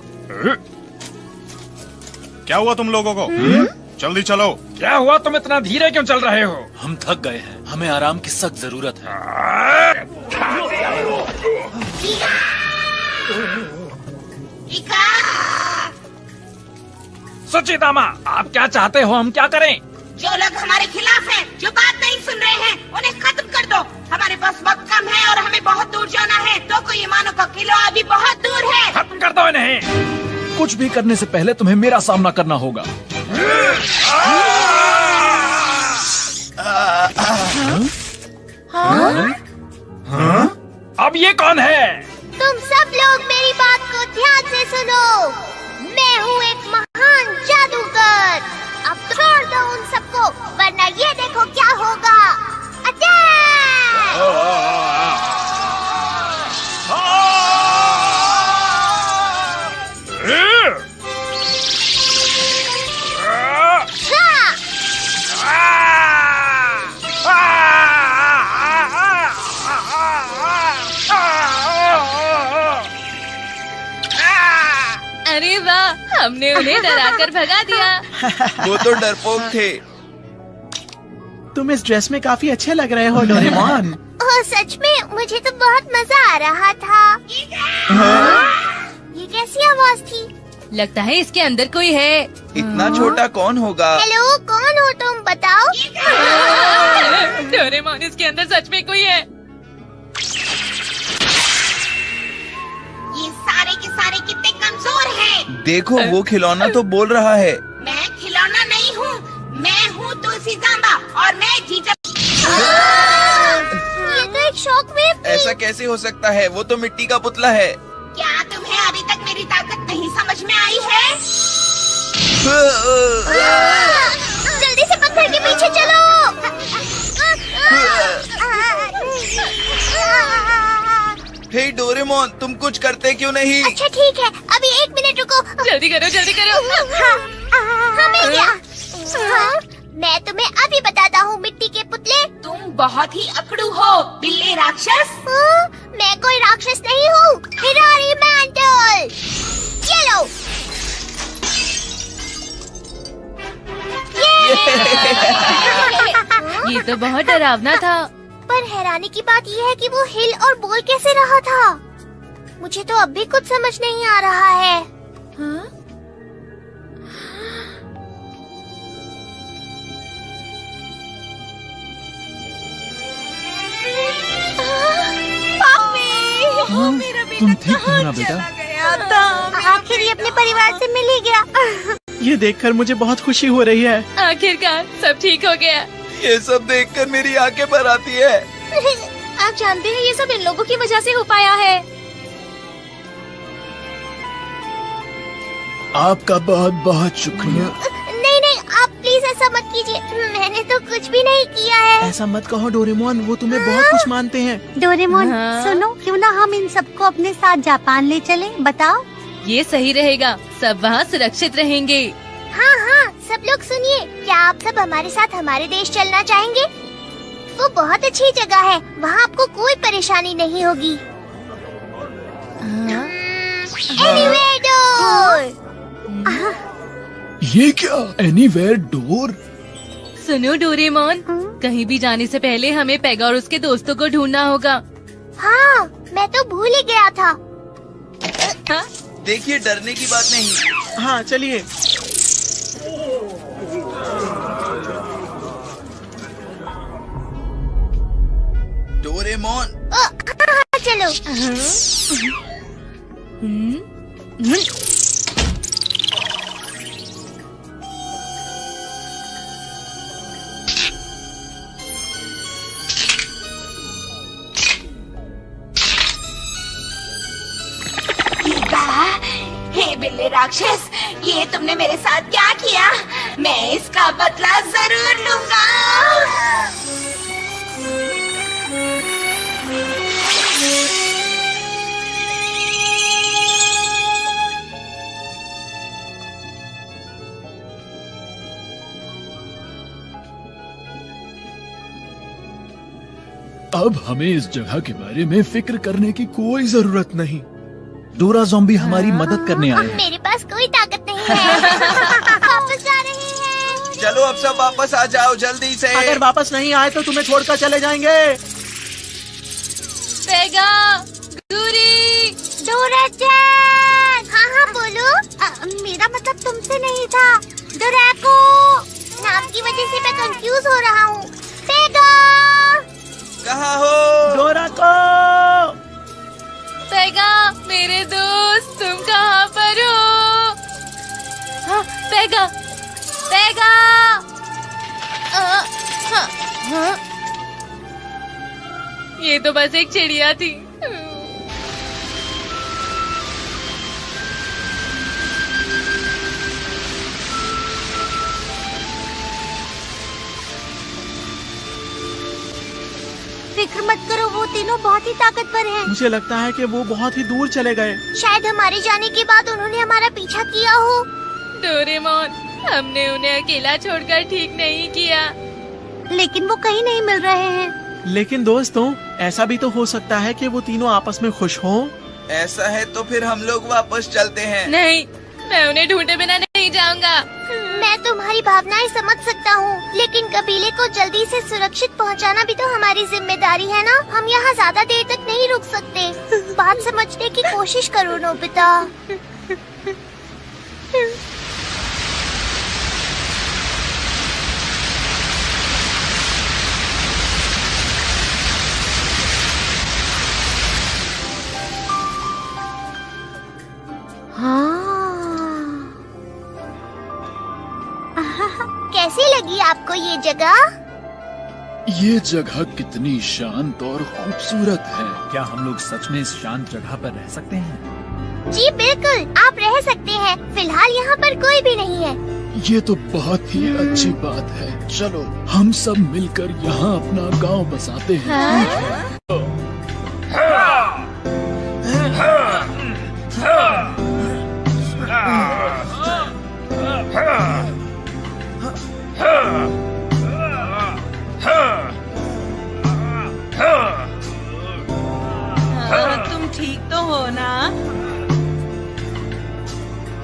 क्या हुआ तुम लोगों को? जल्दी चलो। क्या हुआ? तुम इतना धीरे क्यों चल रहे हो? हम थक गए हैं, हमें आराम की सख्त जरूरत है। सुचितामा, आप क्या चाहते हो हम क्या करें? जो लोग हमारे खिलाफ हैं, जो बात नहीं सुन रहे हैं, उन्हें खत्म कर दो। हमारे पास वक्त कम है और हमें बहुत दूर जाना है। तो कोई मानो का किला अभी बहुत दूर है। खत्म कर दो इन्हें। कुछ भी करने से पहले तुम्हें मेरा सामना करना होगा। अब ये कौन है? तुम सब लोग मेरी बात को ध्यान से सुनो। मैं हूँ एक महान जादूगर। अब छोड़ दो उन सबको, वरना ये देखो क्या होगा। अरे वाह, हमने उन्हें डराकर भगा दिया। वो तो डरपोक थे। तुम इस ड्रेस में काफी अच्छे लग रहे हो डोरेमोन। ओह सच में, मुझे तो बहुत मजा आ रहा था। ये कैसी आवाज थी? लगता है इसके अंदर कोई है। इतना छोटा कौन होगा? हेलो, कौन हो तुम? बताओ। डोरेमोन, इसके अंदर सच में कोई है। ये सारे के सारे कितने कमजोर हैं। देखो वो खिलौना तो बोल रहा है। मैं खिलौना नहीं हूँ, मैं हूँ तुलसी सांबा और मैं जीजा। ये तो एक शॉकवेव थी। ऐसा कैसे हो सकता है? वो तो मिट्टी का पुतला है। क्या तुम्हें अभी तक मेरी ताकत नहीं समझ में आई है? जल्दी से पत्थर के पीछे चलो। हे डोरेमोन, तुम कुछ करते क्यों नहीं? अच्छा ठीक है, अभी 1 मिनट रुको। जल्दी करो, जल्दी करो। हमें क्या? हाँ, मैं तुम्हें अभी बताता हूँ मिट्टी के पुतले। तुम बहुत ही अकड़ू हो, बिल्ली राक्षस। हाँ, मैं कोई राक्षस नहीं हूँ। हिरारी मैंटल, चलो। ये तो बहुत डरावना था। पर हैरानी की बात यह है कि वो हिल और बोल कैसे रहा था। मुझे तो अब भी कुछ समझ नहीं आ रहा है। हाँ? तुम ठीक हो ना बेटा? आखिर ये अपने परिवार से मिल ही गया। ये देखकर मुझे बहुत खुशी हो रही है। आखिरकार सब ठीक हो गया। ये सब देखकर मेरी आंखें भर आती है। आप जानते हैं ये सब इन लोगों की वजह से हो पाया है। आपका बहुत बहुत शुक्रिया। नहीं नहीं, आप प्लीज ऐसा मत कीजिए, मैंने तो कुछ भी नहीं किया है। ऐसा मत कहो डोरेमोन, वो तुम्हें बहुत कुछ मानते हैं। डोरेमोन हाँ? सुनो, क्यों ना हम इन सबको अपने साथ जापान ले चले, बताओ। ये सही रहेगा, सब वहाँ सुरक्षित रहेंगे। हाँ हाँ, सब लोग सुनिए, क्या आप सब हमारे साथ हमारे देश चलना चाहेंगे? वो बहुत अच्छी जगह है, वहाँ आपको कोई परेशानी नहीं होगी। Anywhere door. ये क्या? Anywhere door? सुनो डोरेमोन, कहीं भी जाने से पहले हमें पेगा और उसके दोस्तों को ढूंढना होगा। हाँ, मैं तो भूल ही गया था। हाँ? देखिए, डरने की बात नहीं। हाँ चलिए। डोरेमोन, हाँ, चलो। हे बिल्ली राक्षस, ये तुमने मेरे साथ क्या किया? मैं इसका बदला जरूर लूंगा। अब हमें इस जगह के बारे में फिक्र करने की कोई जरूरत नहीं। डोरा ज़ॉम्बी हमारी मदद करने आए हैं। मेरे पास कोई ताकत नहीं है। वापस जा रहे हैं। चलो अब सब वापस आ जाओ जल्दी से। अगर वापस नहीं आए तो तुम्हें छोड़कर चले जाएंगे। पेगा, गुरी, डोरा-चैन। हाँ हाँ बोलो। मेरा मतलब तुमसे नहीं था, डोराको। नाम की वजह से मैं कंफ्यूज हो रहा हूँ। पेगा, कहाँ हो? डोरा को। पेगा, मेरे दोस्त, तुम कहाँ पर हो? हाँ, पेगा, पेगा। हाँ, हाँ। ये तो बस एक चिड़िया थी। फिक्र मत करो, वो तीनों बहुत ही ताकतवर हैं। मुझे लगता है कि वो बहुत ही दूर चले गए। शायद हमारे जाने के बाद उन्होंने हमारा पीछा किया हो। डोरेमोन, हमने उन्हें अकेला छोड़कर ठीक नहीं किया। लेकिन वो कहीं नहीं मिल रहे हैं। लेकिन दोस्तों, ऐसा भी तो हो सकता है कि वो तीनों आपस में खुश हों। ऐसा है तो फिर हम लोग वापस चलते हैं। नहीं, मैं उन्हें ढूंढे बिना नहीं जाऊंगा। मैं तुम्हारी भावनाएं समझ सकता हूँ, लेकिन कबीले को जल्दी से सुरक्षित पहुँचाना भी तो हमारी जिम्मेदारी है ना। हम यहाँ ज्यादा देर तक नहीं रुक सकते। बात समझने की कोशिश करो नोबिता। कैसी लगी आपको ये जगह? ये जगह कितनी शांत और खूबसूरत है। क्या हम लोग सच में इस शांत जगह पर रह सकते हैं? जी बिल्कुल, आप रह सकते हैं। फिलहाल यहाँ पर कोई भी नहीं है। ये तो बहुत ही अच्छी बात है। चलो हम सब मिलकर यहाँ अपना गांव बसाते हैं। तुम ठीक तो हो ना?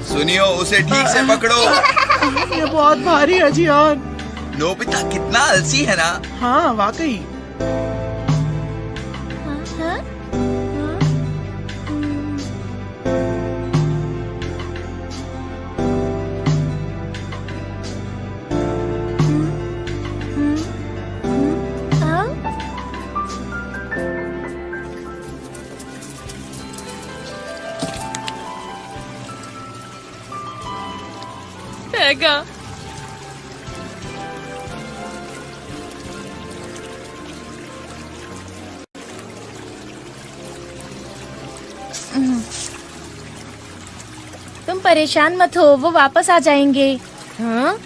सुनियो, उसे ठीक से पकड़ो। ये बहुत भारी है जियान। नोबिता कितना आलसी है ना। हाँ वाकई। जाएगा। तुम परेशान मत हो, वो वापस आ जाएंगे। हाँ?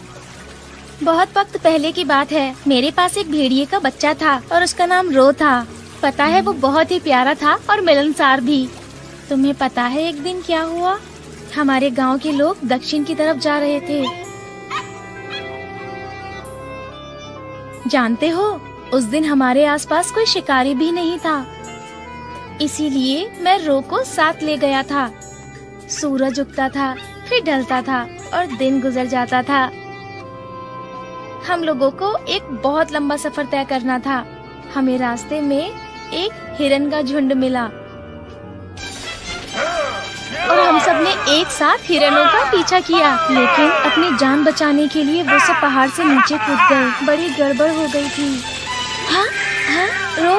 बहुत वक्त पहले की बात है, मेरे पास एक भेड़िए का बच्चा था और उसका नाम रो था। पता है वो बहुत ही प्यारा था और मिलनसार भी। तुम्हें पता है एक दिन क्या हुआ? हमारे गांव के लोग दक्षिण की तरफ जा रहे थे। जानते हो, उस दिन हमारे आसपास कोई शिकारी भी नहीं था, इसीलिए मैं रो को साथ ले गया था। सूरज उगता था, फिर ढलता था और दिन गुजर जाता था। हम लोगों को एक बहुत लंबा सफर तय करना था। हमें रास्ते में एक हिरन का झुंड मिला और हम सब ने एक साथ हिरनों का पीछा किया, लेकिन अपनी जान बचाने के लिए वो सब पहाड़ से नीचे कूद गए। बड़ी गड़बड़ हो गई थी। हाँ? हाँ? रो,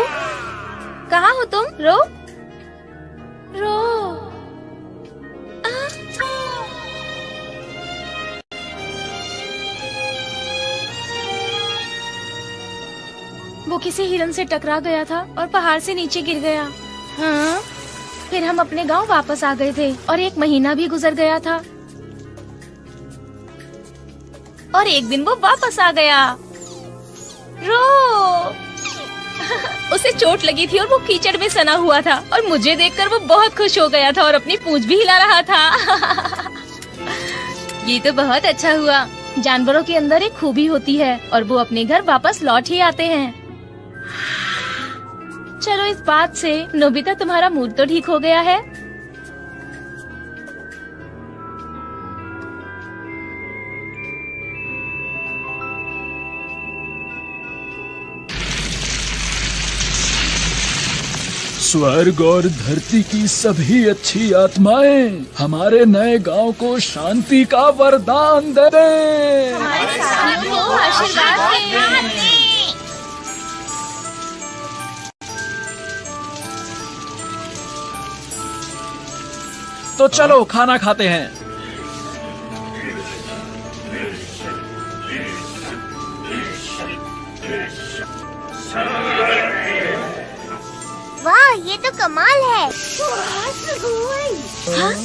कहाँ हो तुम? रो, रो। वो किसी हिरन से टकरा गया था और पहाड़ से नीचे गिर गया। हाँ? फिर हम अपने गांव वापस आ गए थे और 1 महीना भी गुजर गया था और एक दिन वो वापस आ गया। रो। उसे चोट लगी थी और वो कीचड़ में सना हुआ था और मुझे देखकर वो बहुत खुश हो गया था और अपनी पूंछ भी हिला रहा था। ये तो बहुत अच्छा हुआ। जानवरों के अंदर एक खूबी होती है और वो अपने घर वापस लौट ही आते हैं। चलो, इस बात से नोबिता तुम्हारा मूड तो ठीक हो गया है। स्वर्ग और धरती की सभी अच्छी आत्माएं हमारे नए गांव को शांति का वरदान दे दें। हमारे साथियों को आशीर्वाद दें। तो चलो खाना खाते हैं। वाह, ये तो कमाल है।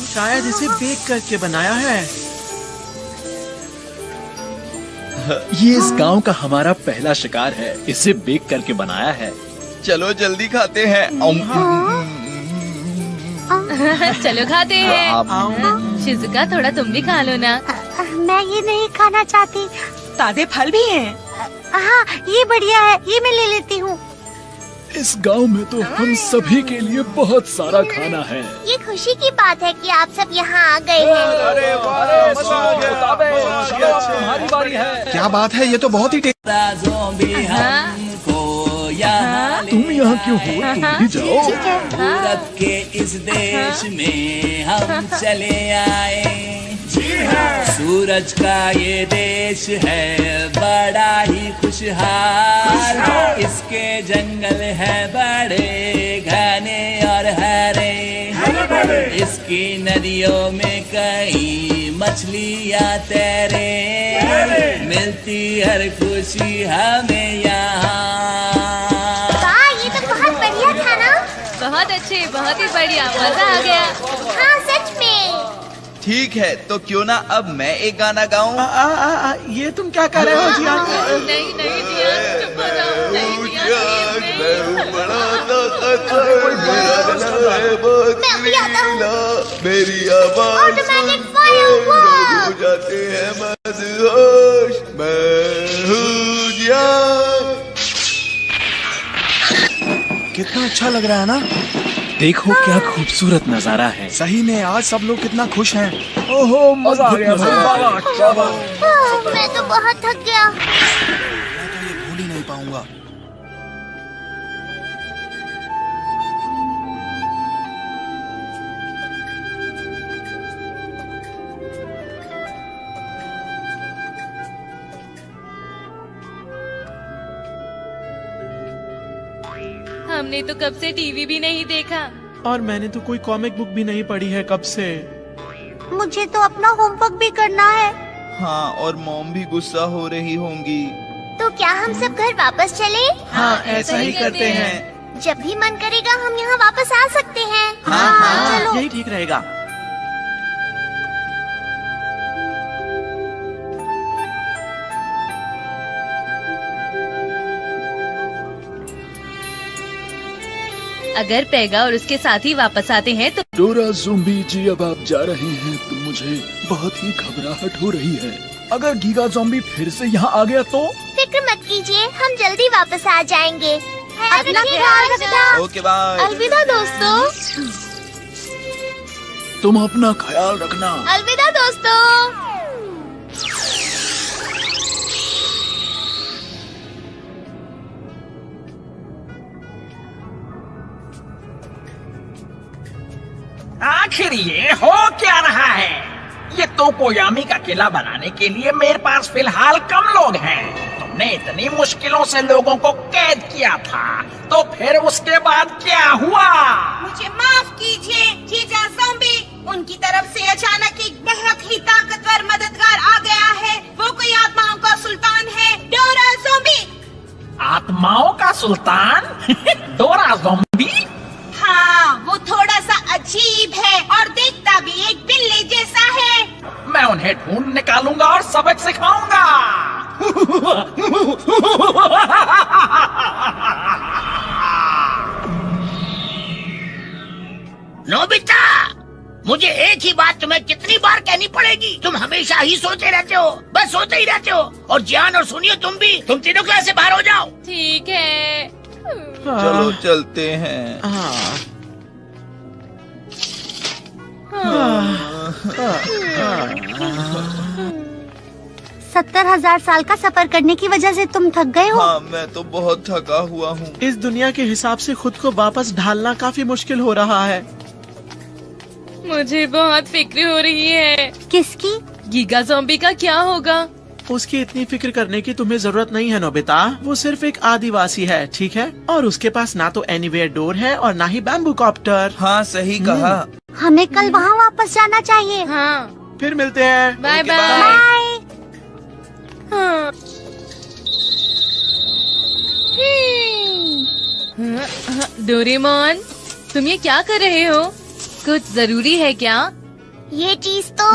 शायद इसे बेक करके बनाया है। ये इस गांव का हमारा पहला शिकार है। इसे बेक करके बनाया है। चलो जल्दी खाते हैं। चलो खाते हैं। शिजुका, थोड़ा तुम भी खा लो ना। मैं ये नहीं खाना चाहती। ताजे फल भी हैं। हाँ, ये बढ़िया है, ये मैं ले लेती हूँ। इस गांव में तो हम सभी के लिए बहुत सारा खाना है। ये खुशी की बात है कि आप सब यहाँ आ गए हैं। तुम्हारी बारी है। क्या बात है, ये तो बहुत ही तुम यहाँ क्यों हो? तुम भी जाओ। भारत के इस देश में हम चले आए। सूरज का ये देश है बड़ा ही खुशहाल। इसके जंगल है बड़े घने और हरे। इसकी नदियों में कई मछलियाँ तैरे। मिलती हर खुशी हमें यहाँ। बहुत अच्छे, बहुत ही बढ़िया, मजा आ गया। हाँ, सच में। ठीक है, तो क्यों ना अब मैं एक गाना गाऊं? ये तुम क्या कर रहे हो जियान? नहीं नहीं जियान, चुप हो जाओ। नहीं जियान, मेरी आवाज़ हो जाते हैं मदहोश। मैं हूँ जियान। कितना अच्छा लग रहा है ना? देखो क्या खूबसूरत नजारा है। सही में आज सब लोग कितना खुश हैं। ओहो, मजा आ गया। मैं तो बहुत थक गया। मैं तो ये भूल ही नहीं पाऊंगा। हमने तो कब से टीवी भी नहीं देखा। और मैंने तो कोई कॉमिक बुक भी नहीं पढ़ी है कब से। मुझे तो अपना होमवर्क भी करना है। हाँ, और मॉम भी गुस्सा हो रही होंगी। तो क्या हम सब घर वापस चले? हाँ, ऐसा ही करते हैं। जब भी मन करेगा हम यहाँ वापस आ सकते हैं। हाँ, चलो। यही ठीक रहेगा। अगर पेगा और उसके साथी वापस आते हैं तो डोरा ज़ोंबी जी, अब आप जा रहे हैं तो मुझे बहुत ही घबराहट हो रही है। अगर गीगा ज़ोंबी फिर से यहाँ आ गया तो? फिक्र मत कीजिए, हम जल्दी वापस आ जाएंगे। अपना ख्याल रखना। Okay bye. अलविदा दोस्तों। तुम अपना ख्याल रखना। अलविदा दोस्तों। आखिर ये हो क्या रहा है? ये तोकोयामी का किला बनाने के लिए मेरे पास फिलहाल कम लोग हैं। तुमने इतनी मुश्किलों से लोगों को कैद किया था, तो फिर उसके बाद क्या हुआ? मुझे माफ कीजिए जीजा ज़ॉम्बी, उनकी तरफ से अचानक एक बहुत ही ताकतवर मददगार आ गया है। वो कोई आत्माओं का सुल्तान है, डोरा ज़ॉम्बी। आत्माओं का सुल्तान? डोरा ज़ॉम्बी? हाँ, वो थोड़ा सा अजीब है और देखता भी एक बिल्ली जैसा है। मैं उन्हें ढूंढ निकालूंगा और सबक सिखाऊंगा। नोबिता, मुझे एक ही बात तुम्हें कितनी बार कहनी पड़ेगी? तुम हमेशा ही सोते रहते हो, बस सोते ही रहते हो। और जियान और सुनियो, तुम तीनों क्लास से बाहर हो जाओ। ठीक है। चलो चलते हैं। 70,000 साल का सफर करने की वजह से तुम थक गए हो? हाँ, मैं तो बहुत थका हुआ हूँ। इस दुनिया के हिसाब से खुद को वापस ढालना काफी मुश्किल हो रहा है। मुझे बहुत फिक्र हो रही है। किसकी? गीगा ज़ॉम्बी का क्या होगा? उसकी इतनी फिक्र करने की तुम्हें जरूरत नहीं है नोबिता। वो सिर्फ एक आदिवासी है, ठीक है? और उसके पास ना तो एनीवेयर डोर है और ना ही बैम्बू कॉप्टर। हाँ, सही कहा। हमें कल वहाँ वापस जाना चाहिए। हाँ, फिर मिलते हैं। Bye okay, bye. बाय। हाँ। डोरेमोन, तुम ये क्या कर रहे हो? कुछ जरूरी है क्या? ये चीज तो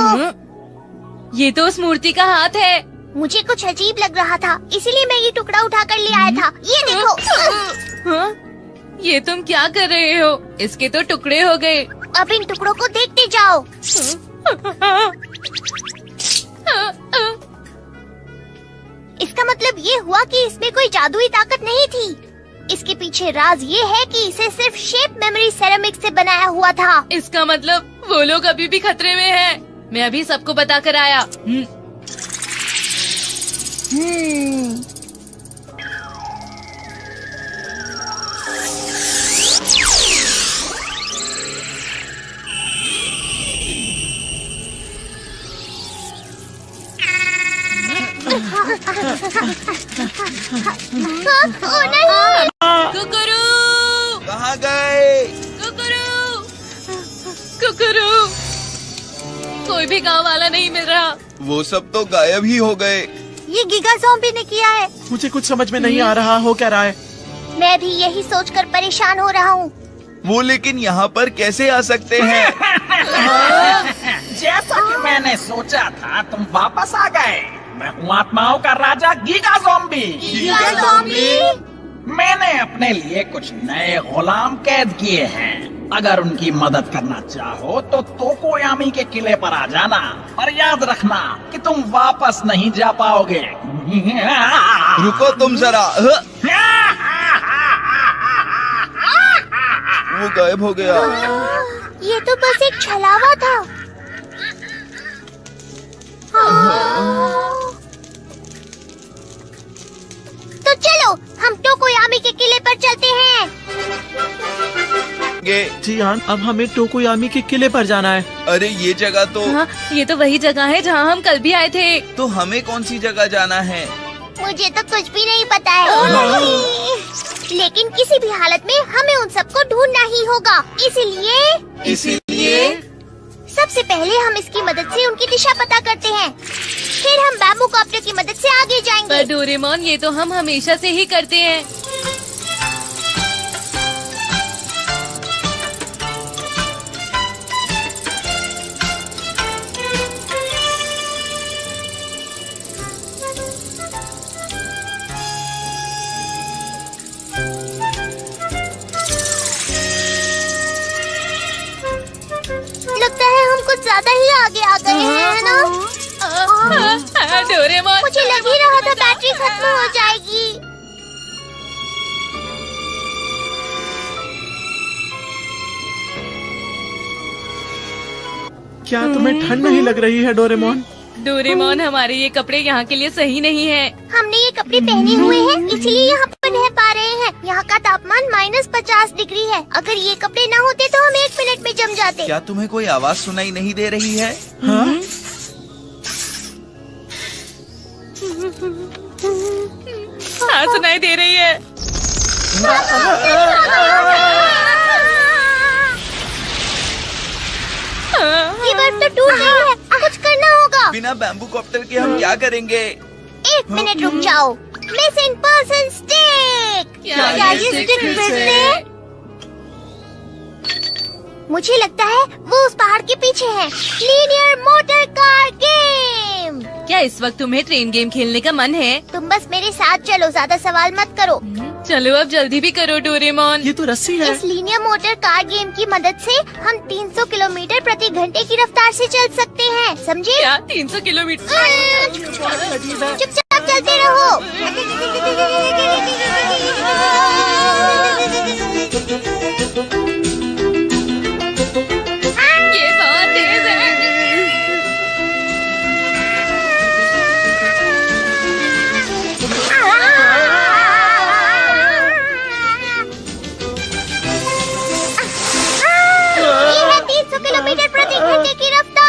ये तो उस मूर्ति का हाथ है। मुझे कुछ अजीब लग रहा था, इसीलिए मैं ये टुकड़ा उठा कर ले आया था। ये देखो। हाँ? ये तुम क्या कर रहे हो? इसके तो टुकड़े हो गए। अब इन टुकड़ों को देखते जाओ। इसका मतलब ये हुआ कि इसमें कोई जादुई ताकत नहीं थी। इसके पीछे राज ये है कि इसे सिर्फ शेप मेमोरी सेरेमिक से बनाया हुआ था। इसका मतलब वो लोग अभी भी खतरे में हैं। मैं अभी सबको बता कर आया। नहीं। कुकुरू! कहाँ गए? कुकुरू! कुकुरू! कोई भी गांव वाला नहीं मिल रहा। वो सब तो गायब ही हो गए। ये गीगा ज़ॉम्बी ने किया है। मुझे कुछ समझ में नहीं आ रहा हो क्या रहा है। मैं भी यही सोचकर परेशान हो रहा हूँ। वो लेकिन यहाँ पर कैसे आ सकते हैं? जैसा कि मैंने सोचा था, तुम वापस आ गए। मैं हूँ आत्माओं का राजा गीगा ज़ॉम्बी। Giga zombie? मैंने अपने लिए कुछ नए गुलाम कैद किए हैं। अगर उनकी मदद करना चाहो तो तोकोयामी के किले पर आ जाना, और याद रखना कि तुम वापस नहीं जा पाओगे। रुको तुम जरा। वो गायब हो गया। ये तो बस एक छलावा था। तो चलो हम टोकोयामी के किले पर चलते हैं। जियान, अब हमें टोकोयामी के किले पर जाना है। अरे ये जगह तो हाँ, ये तो वही जगह है जहाँ हम कल भी आए थे। तो हमें कौन सी जगह जाना है? मुझे तो कुछ भी नहीं पता है। लेकिन किसी भी हालत में हमें उन सबको ढूंढना ही होगा। इसीलिए सबसे पहले हम इसकी मदद से उनकी दिशा पता करते हैं, फिर हम बैम्बू कॉप्टर की मदद से आगे जाएंगे। पर डोरेमोन, ये तो हम हमेशा से ही करते हैं। लगता है हम कुछ ज्यादा ही आगे आ गए हैं, है ना? डोरेमोन, मुझे लग ही रहा था बैटरी खत्म हो जाएगी। क्या तुम्हें ठंड नहीं लग रही है डोरेमोन? डोरेमोन, हमारे ये कपड़े यहाँ के लिए सही नहीं है। हमने ये कपड़े पहने हुए हैं, इसलिए यहाँ पर रह पा रहे हैं। यहाँ का तापमान -50 डिग्री है। अगर ये कपड़े ना होते तो हम 1 मिनट में जम जाते। क्या तुम्हें कोई आवाज सुनाई नहीं दे रही है? हाँ? हाँ, सुनाई दे रही है। ये बर्फ तो टूट गई है, कुछ करना होगा। बिना बैम्बू कॉप्टर के हम क्या करेंगे? 1 मिनट रुक जाओ। Missing person stick. क्या ये स्टिक फिर से? मुझे लगता है वो उस पहाड़ के पीछे है। Linear motor car game. क्या इस वक्त तुम्हें ट्रेन गेम खेलने का मन है? तुम बस मेरे साथ चलो, ज्यादा सवाल मत करो। चलो अब जल्दी भी करो डोरेमोन। ये तो रस्सी है। इस लीनियर मोटर कार गेम की मदद से हम 300 किलोमीटर प्रति घंटे की रफ्तार से चल सकते हैं, समझे? क्या 300 किलोमीटर? चुपचाप चलते रहो। ये बहुत तेज है। ये है 300 किलोमीटर प्रति घंटे की रफ्तार।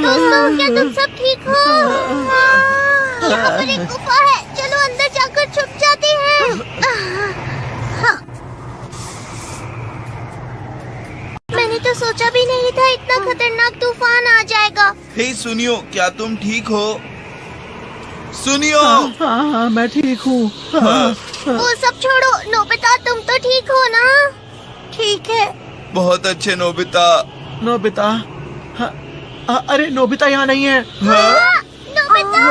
दोस्तों, क्या तुम सब ठीक हो? यहाँ पर एक गुफा है, चलो अंदर जाकर छुप जाते हैं। मैंने तो सोचा भी नहीं था इतना खतरनाक तूफान आ जाएगा। हे सुनियो, क्या तुम ठीक हो? सुनियो। हाँ, मैं ठीक हूँ। वो सब छोड़ो, नोबिता तुम तो ठीक हो ना? ठीक है। बहुत अच्छे नोबिता। नोबिता? हाँ, अरे नोबिता यहाँ नहीं है। नोबिता!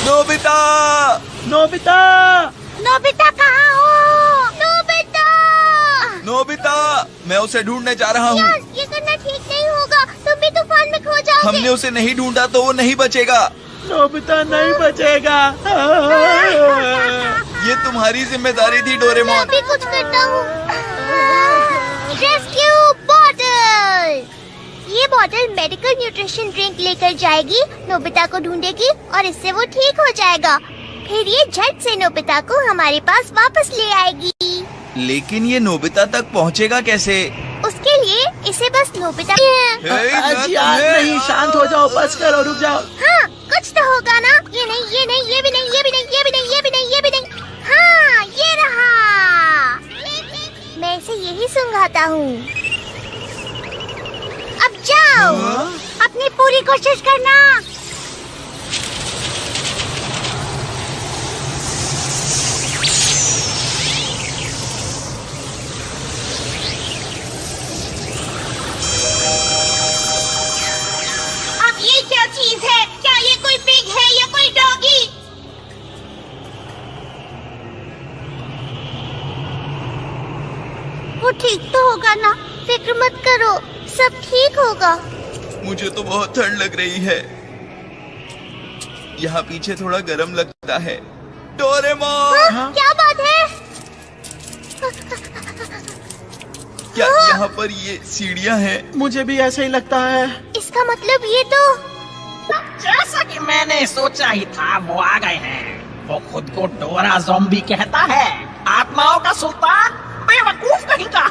नोबिता! नोबिता! नोबिता कहाँ हो? नोबिता! नोबिता! मैं उसे ढूंढने जा रहा हूँ। ये करना ठीक नहीं होगा, तुम भी तूफान में खो जाओगे। हमने उसे नहीं ढूंढा तो वो नहीं बचेगा। नोबिता नहीं बचेगा। ये तुम्हारी जिम्मेदारी थी डोरेमोन। मैं भी कुछ करता हूँ। Rescue bottle. ये बॉटल मेडिकल न्यूट्रिशन ड्रिंक लेकर जाएगी, नोबिता को ढूंढेगी और इससे वो ठीक हो जाएगा। फिर ये झट से नोबिता को हमारे पास वापस ले आएगी। लेकिन ये नोबिता तक पहुँचेगा कैसे? उसके लिए इसे बस नोबिता नहीं, शांत हो जाओ, बस करो, रुक जाओ। हाँ, कुछ तो होगा ना। ये नहीं, ये नहीं, ये भी नहीं, ये भी नहीं, ये भी नहीं, ये भी नहीं, ये भी नहीं। हाँ, ये रहा। मैं इसे यही सुंघाता हूँ। अब जाओ, अपनी पूरी कोशिश करना। अब ये क्या चीज है? क्या ये कोई पिग है या कोई डॉगी? वो ठीक तो होगा ना, फिक्र मत करो, सब ठीक होगा। मुझे तो बहुत ठंड लग रही है। यहाँ पीछे थोड़ा गर्म लगता है। डोरेमोन! हाँ? क्या बात है? क्या यहाँ पर ये सीढ़ियाँ हैं? मुझे भी ऐसा ही लगता है। इसका मतलब ये तो जैसा कि मैंने सोचा ही था, वो आ गए हैं। वो खुद को डोरा ज़ॉम्बी कहता है, आत्माओं का सुल्तान, बेवकूफ कहीं का।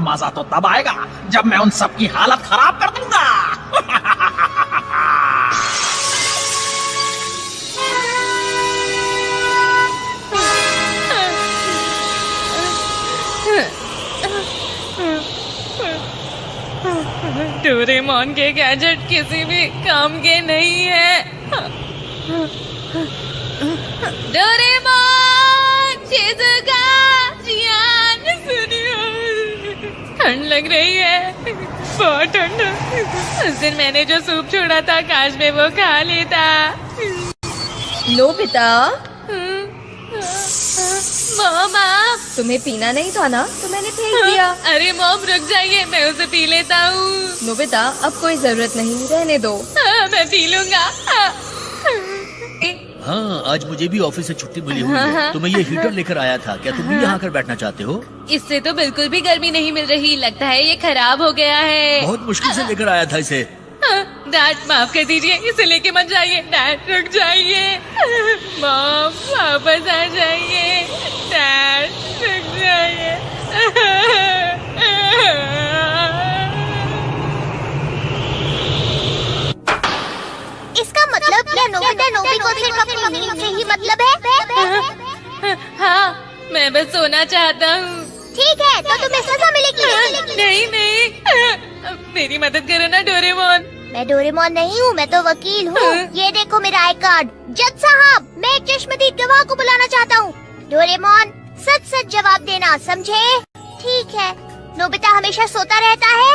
मजा तो तब आएगा जब मैं उन सब की हालत खराब कर दूंगा। डोरेमोन के गैजेट किसी भी काम के नहीं है। डोरेमोन, शिज़ुका, जियान, सुनियो, ठंड लग रही है, बहुत ठंड। उस दिन मैंने जो सूप छोड़ा था, काश मैं वो खा लेता। नोबिता, मॉम, आप तुम्हें पीना नहीं था ना, तो मैंने फेंक दिया। अरे मॉम, रुक जाइए, मैं उसे पी लेता हूँ। नोबिता, अब कोई जरूरत नहीं, रहने दो। मैं पी लूंगा। हाँ, आज मुझे भी ऑफिस से छुट्टी मिली हुई है, तो मैं ये हीटर लेकर आया था। क्या तुम भी यहाँ आकर बैठना चाहते हो? इससे तो बिल्कुल भी गर्मी नहीं मिल रही, लगता है ये खराब हो गया है। बहुत मुश्किल से लेकर आया था इसे। डैड, माफ कर दीजिए, इसे लेके मत जाइए। डैड, रुक जाइए। मॉम, वापस आ जाइए। डैड, रुक जाइए। इसका मतलब क्या नोबिता नोबी को सिर्फ अपनी नींद से ही मतलब है? हाँ, मैं बस सोना चाहता हूँ। ठीक है, तो तुम्हें सजा मिलेगी। नहीं नहीं, मेरी मदद करो ना डोरेमोन। मैं डोरेमोन नहीं हूँ, मैं तो वकील हूँ। ये देखो मेरा आई कार्ड। जज साहब, मैं एक चश्मदीद गवाह को बुलाना चाहता हूँ। डोरेमोन, सच सच जवाब देना, समझे? ठीक है। नोबिता हमेशा सोता रहता है?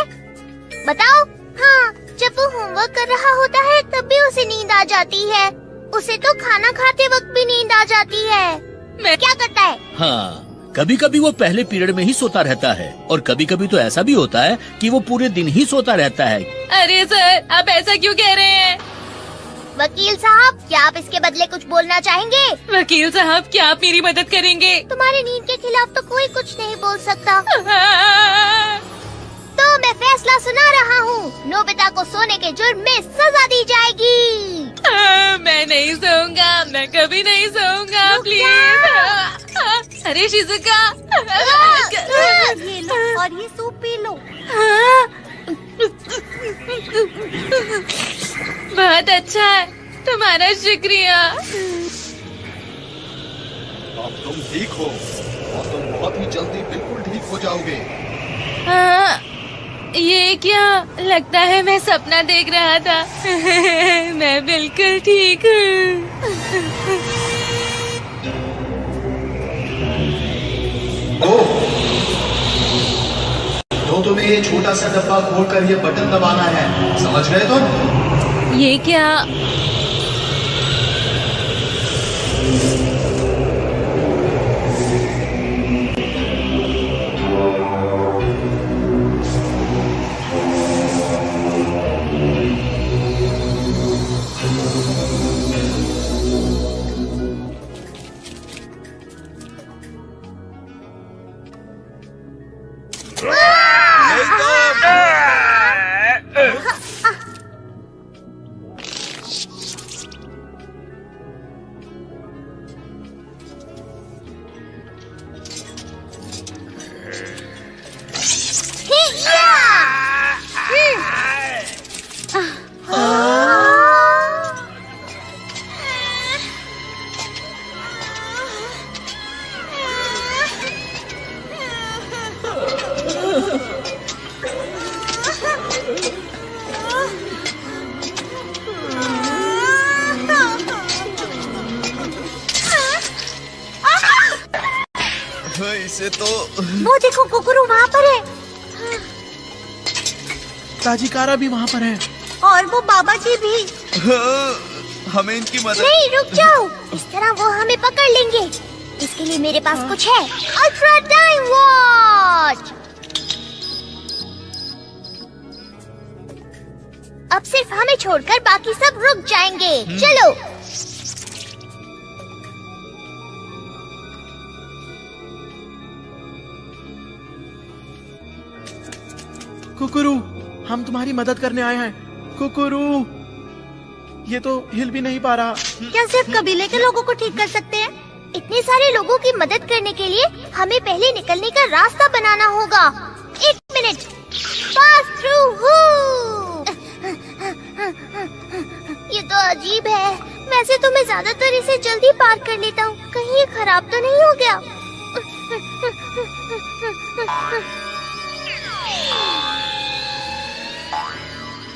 बताओ। हाँ, जब वो होमवर्क कर रहा होता है तब भी उसे नींद आ जाती है। उसे तो खाना खाते वक्त भी नींद आ जाती है। मैं क्या करता है? हाँ, कभी कभी वो पहले पीरियड में ही सोता रहता है, और कभी कभी तो ऐसा भी होता है कि वो पूरे दिन ही सोता रहता है। अरे सर, आप ऐसा क्यों कह रहे हैं? वकील साहब, क्या आप इसके बदले कुछ बोलना चाहेंगे? वकील साहब, क्या आप मेरी मदद करेंगे? तुम्हारी नींद के खिलाफ तो कोई कुछ नहीं बोल सकता। तो मैं फैसला सुना रहा हूँ। नोबिता को सोने के जुर्म में सजा दी जाएगी। मैं नहीं सोऊंगा, मैं कभी नहीं सोऊंगा, प्लीज। अरे शिज़ुका, ये लो और ये सूप पी लो। बहुत अच्छा है, तुम्हारा शुक्रिया। अब तुम ठीक हो और तुम बहुत ही जल्दी बिल्कुल ठीक हो जाओगे। ये क्या लगता है, मैं सपना देख रहा था। मैं बिल्कुल ठीक हूँ। तो तुम्हें ये छोटा सा डब्बा खोलकर ये बटन दबाना है, समझ गए तुम? ये क्या? इसे तो वो देखो, कुकुरू वहाँ पर है। ताजिकारा भी वहाँ पर है। और वो बाबा जी भी। हमें इनकी मदद। नहीं, रुक जाओ, इस तरह वो हमें पकड़ लेंगे। इसके लिए मेरे पास कुछ है, अल्ट्रा टाइम वॉच। अब सिर्फ हमें छोड़कर बाकी सब रुक जाएंगे। चलो। कुकुरू, हम तुम्हारी मदद करने आए हैं। कुकुरू, ये तो हिल भी नहीं पा रहा। क्या सिर्फ कबीले के लोगों को ठीक कर सकते हैं? इतने सारे लोगों की मदद करने के लिए हमें पहले निकलने का रास्ता बनाना होगा। 1 मिनट। Pass through. ये तो अजीब है। वैसे तो मैं ज्यादातर इसे जल्दी पार कर लेता हूँ। कहीं ये खराब तो नहीं हो गया?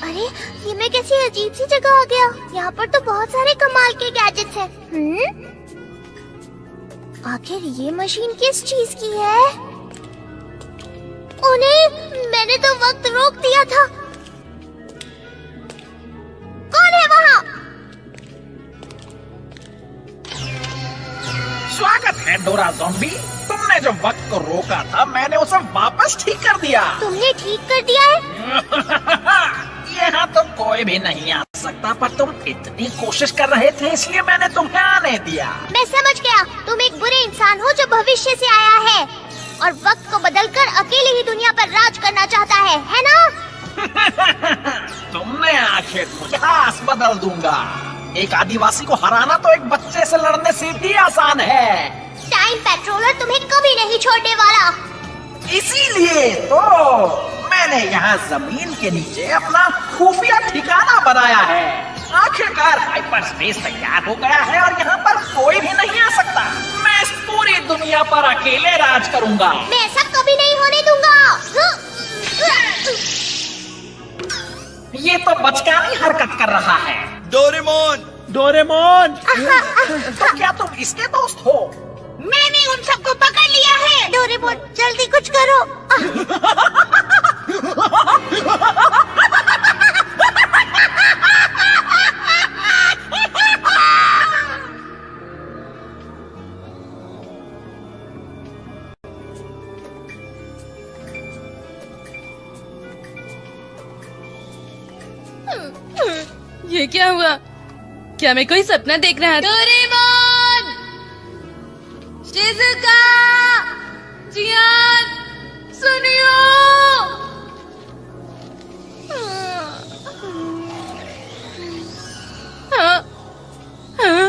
अरे ये मैं कैसी अजीब सी जगह आ गया। यहाँ पर तो बहुत सारे कमाल के गैजेट्स हैं। आखिर ये मशीन किस चीज की है? ओ नहीं, मैंने तो वक्त रोक दिया था। कौन है वहाँ? स्वागत है डोरा ज़ॉम्बी। तुमने जो वक्त को रोका था मैंने उसे वापस ठीक कर दिया। तुमने ठीक कर दिया है? यहाँ तो कोई भी नहीं आ सकता, पर तुम इतनी कोशिश कर रहे थे इसलिए मैंने तुम्हें आने दिया। मैं समझ गया, तुम एक बुरे इंसान हो जो भविष्य से आया है और वक्त को बदलकर अकेले ही दुनिया पर राज करना चाहता है ना? तुमने आखिर इतिहास बदल दूंगा। एक आदिवासी को हराना तो एक बच्चे से लड़ने से भी आसान है। टाइम पेट्रोलर तुम्हें कभी नहीं छोड़ने वाला। इसीलिए तो मैंने यहाँ जमीन के नीचे अपना खुफिया ठिकाना बनाया है। आखिरकार हाइपर स्पेस तैयार हो गया है और यहाँ पर कोई भी नहीं आ सकता। मैं इस पूरी दुनिया पर अकेले राज करूँगा। मैं ऐसा कभी नहीं होने दूंगा। ये तो बचकानी हरकत कर रहा है। डोरेमोन! डोरेमोन! तो क्या तुम इसके दोस्त हो? मैंने उन सबको पकड़ लिया है। डोरेमोन जल्दी कुछ करो। ये क्या हुआ? क्या मैं कोई सपना देख रहा था? डोरेमोन! शिज़ुका! जियान! सुनियो! हाँ? हाँ?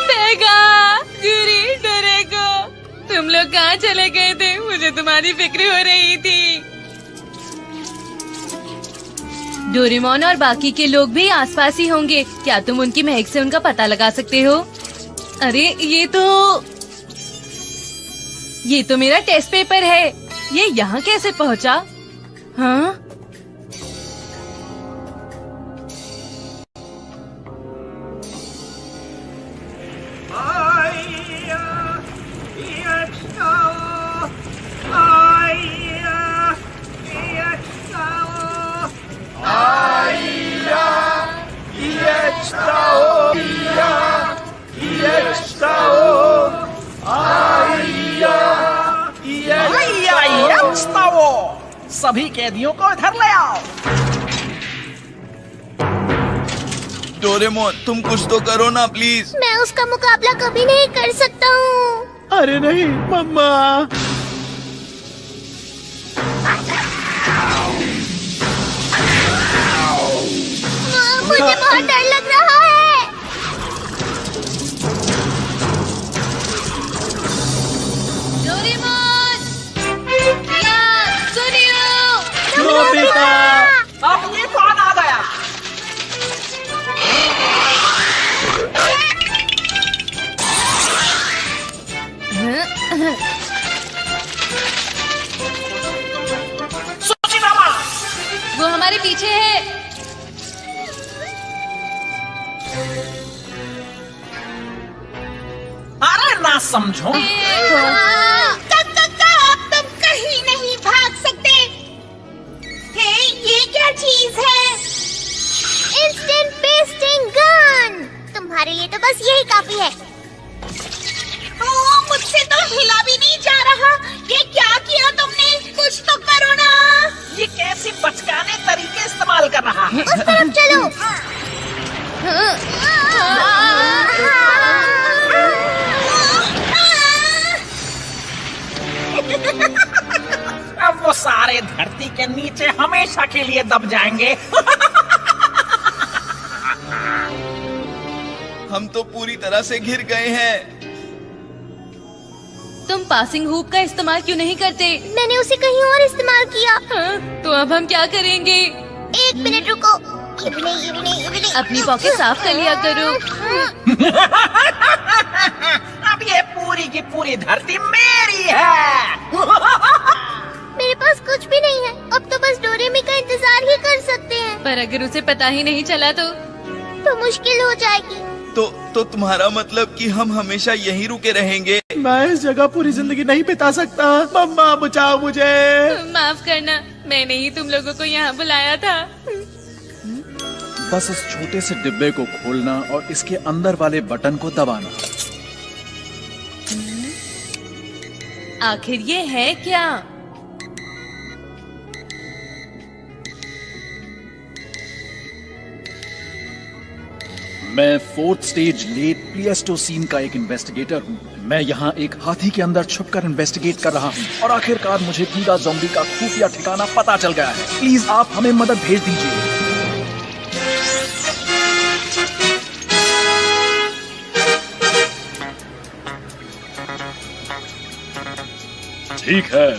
पेगा! गुरी! डोरेगो! तुम लोग कहाँ चले गए थे? मुझे तुम्हारी फिक्र हो रही थी। डोरेमोन और बाकी के लोग भी आसपास ही होंगे। क्या तुम उनकी महक से उनका पता लगा सकते हो? अरे ये तो मेरा टेस्ट पेपर है। ये यहाँ कैसे पहुँचा? हाँ? सभी कैदियों को इधर ले आओ। डोरेमोन तुम कुछ तो करो ना प्लीज। मैं उसका मुकाबला कभी नहीं कर सकता हूँ। अरे नहीं मम्मा। मुझे बहुत डर लग रहा है। डोरेमोन! सुनियो! नोबिता! अब ये कौन आ गया? सुचिनामा! वो हमारे पीछे है। अरे ना समझो। तुम कहीं नहीं भाग सकते। हे, ये क्या चीज है? Instant pasting gun. तुम्हारे लिए तो बस यही काफी है। मुझसे तो हिला भी नहीं जा रहा। ये क्या किया तुमने? कुछ तो करो ना। ये कैसी बचकाने तरीके इस्तेमाल कर रहा है? उस तरफ चलो। वो सारे धरती के नीचे हमेशा के लिए दब जाएंगे। हम तो पूरी तरह से घिर गए हैं। तुम पासिंग हुप का इस्तेमाल क्यों नहीं करते? मैंने उसे कहीं और इस्तेमाल किया। हाँ, तो अब हम क्या करेंगे? 1 मिनट रुको। ये भी नहीं। अपनी पॉकेट साफ कर लिया करो। अब ये पूरी की पूरी धरती मेरी है। मेरे पास कुछ भी नहीं है। अब तो बस डोरेमी का इंतजार ही कर सकते हैं। पर अगर उसे पता ही नहीं चला तो मुश्किल हो जाएगी। तो तुम्हारा मतलब कि हम हमेशा यहीं रुके रहेंगे? मैं इस जगह पूरी जिंदगी नहीं बिता सकता। मम्मा बचाओ मुझे। माफ करना, मैंने ही तुम लोगों को यहाँ बुलाया था। बस इस छोटे से डिब्बे को खोलना और इसके अंदर वाले बटन को दबाना। आखिर ये है क्या? मैं 4th स्टेज लेट प्लियास्टोसीन का एक इन्वेस्टिगेटर हूँ। मैं यहाँ एक हाथी के अंदर छुपकर इन्वेस्टिगेट कर रहा हूँ और आखिरकार मुझे गीगा ज़ॉम्बी का खुफिया ठिकाना पता चल गया है। प्लीज आप हमें मदद भेज दीजिए। ठीक है।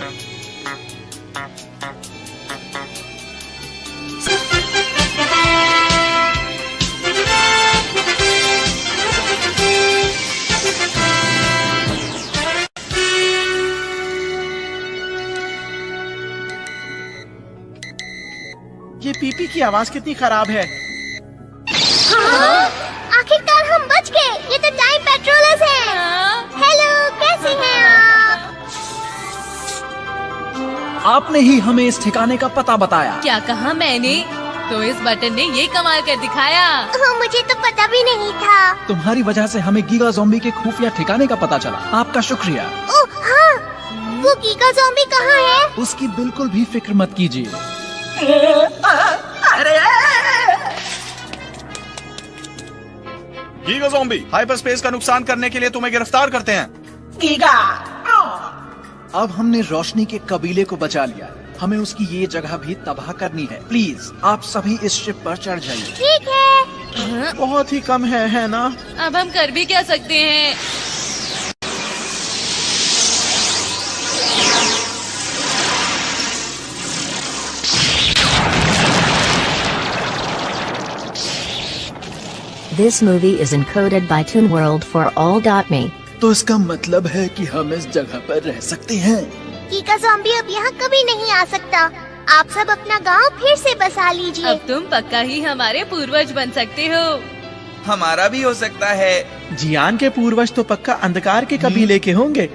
ये पीपी की आवाज कितनी खराब है। आखिरकार हम बच गए। ये तो टाइम पेट्रोलर्स हैं। हेलो, कैसे हैं आप? आपने ही हमें इस ठिकाने का पता बताया। क्या कहा मैंने? तो इस बटन ने ये कमाल कर दिखाया। मुझे तो पता भी नहीं था। तुम्हारी वजह से हमें गीगा ज़ॉम्बी के खुफिया ठिकाने का पता चला। आपका शुक्रिया। ओह हाँ, वो गीगा ज़ॉम्बी कहाँ है? उसकी बिल्कुल भी फिक्र मत कीजिए। अरे गीगा ज़ॉम्बी हाइपरस्पेस का नुकसान करने के लिए तुम्हें गिरफ्तार करते हैं। गीगा, अब हमने रोशनी के कबीले को बचा लिया। हमें उसकी ये जगह भी तबाह करनी है। प्लीज आप सभी इस शिप पर चढ़ जाइए। ठीक है। बहुत ही कम है ना? अब हम कर भी क्या सकते हैं? This movie is encoded by ToonWorld4All.me. तो इसका मतलब है कि हम इस जगह पर रह सकते हैं। गीगा ज़ॉम्बी अब यहाँ कभी नहीं आ सकता। आप सब अपना गांव फिर से बसा लीजिए। अब तुम पक्का ही हमारे पूर्वज बन सकते हो। हमारा भी हो सकता है। जियान के पूर्वज तो पक्का अंधकार के कबीले के होंगे।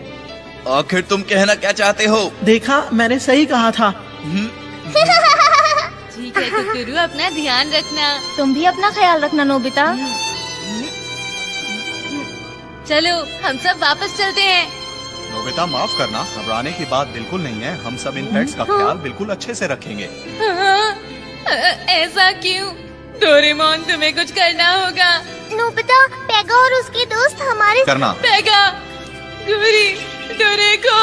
आखिर तुम कहना क्या चाहते हो? देखा, मैंने सही कहा था। ठीक है कुकुरू, अपना ध्यान रखना। तुम भी अपना ख्याल रखना नोबिता। चलो हम सब वापस चलते हैं। नोबिता माफ करना, घबराने की बात बिल्कुल नहीं है। हम सब इन पेट्स का ख्याल बिल्कुल अच्छे से रखेंगे। ऐसा क्यों? डोरेमोन, तुम्हें कुछ करना होगा। नोबिता, पेगा और उसके दोस्त हमारे करना। पेगा, गुरी, डोरेको।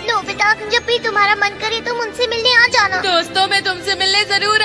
नोबिता, जब भी तुम्हारा मन करे तुम उनसे मिलने आ जाना। दोस्तों, मैं तुमसे मिलने जरूर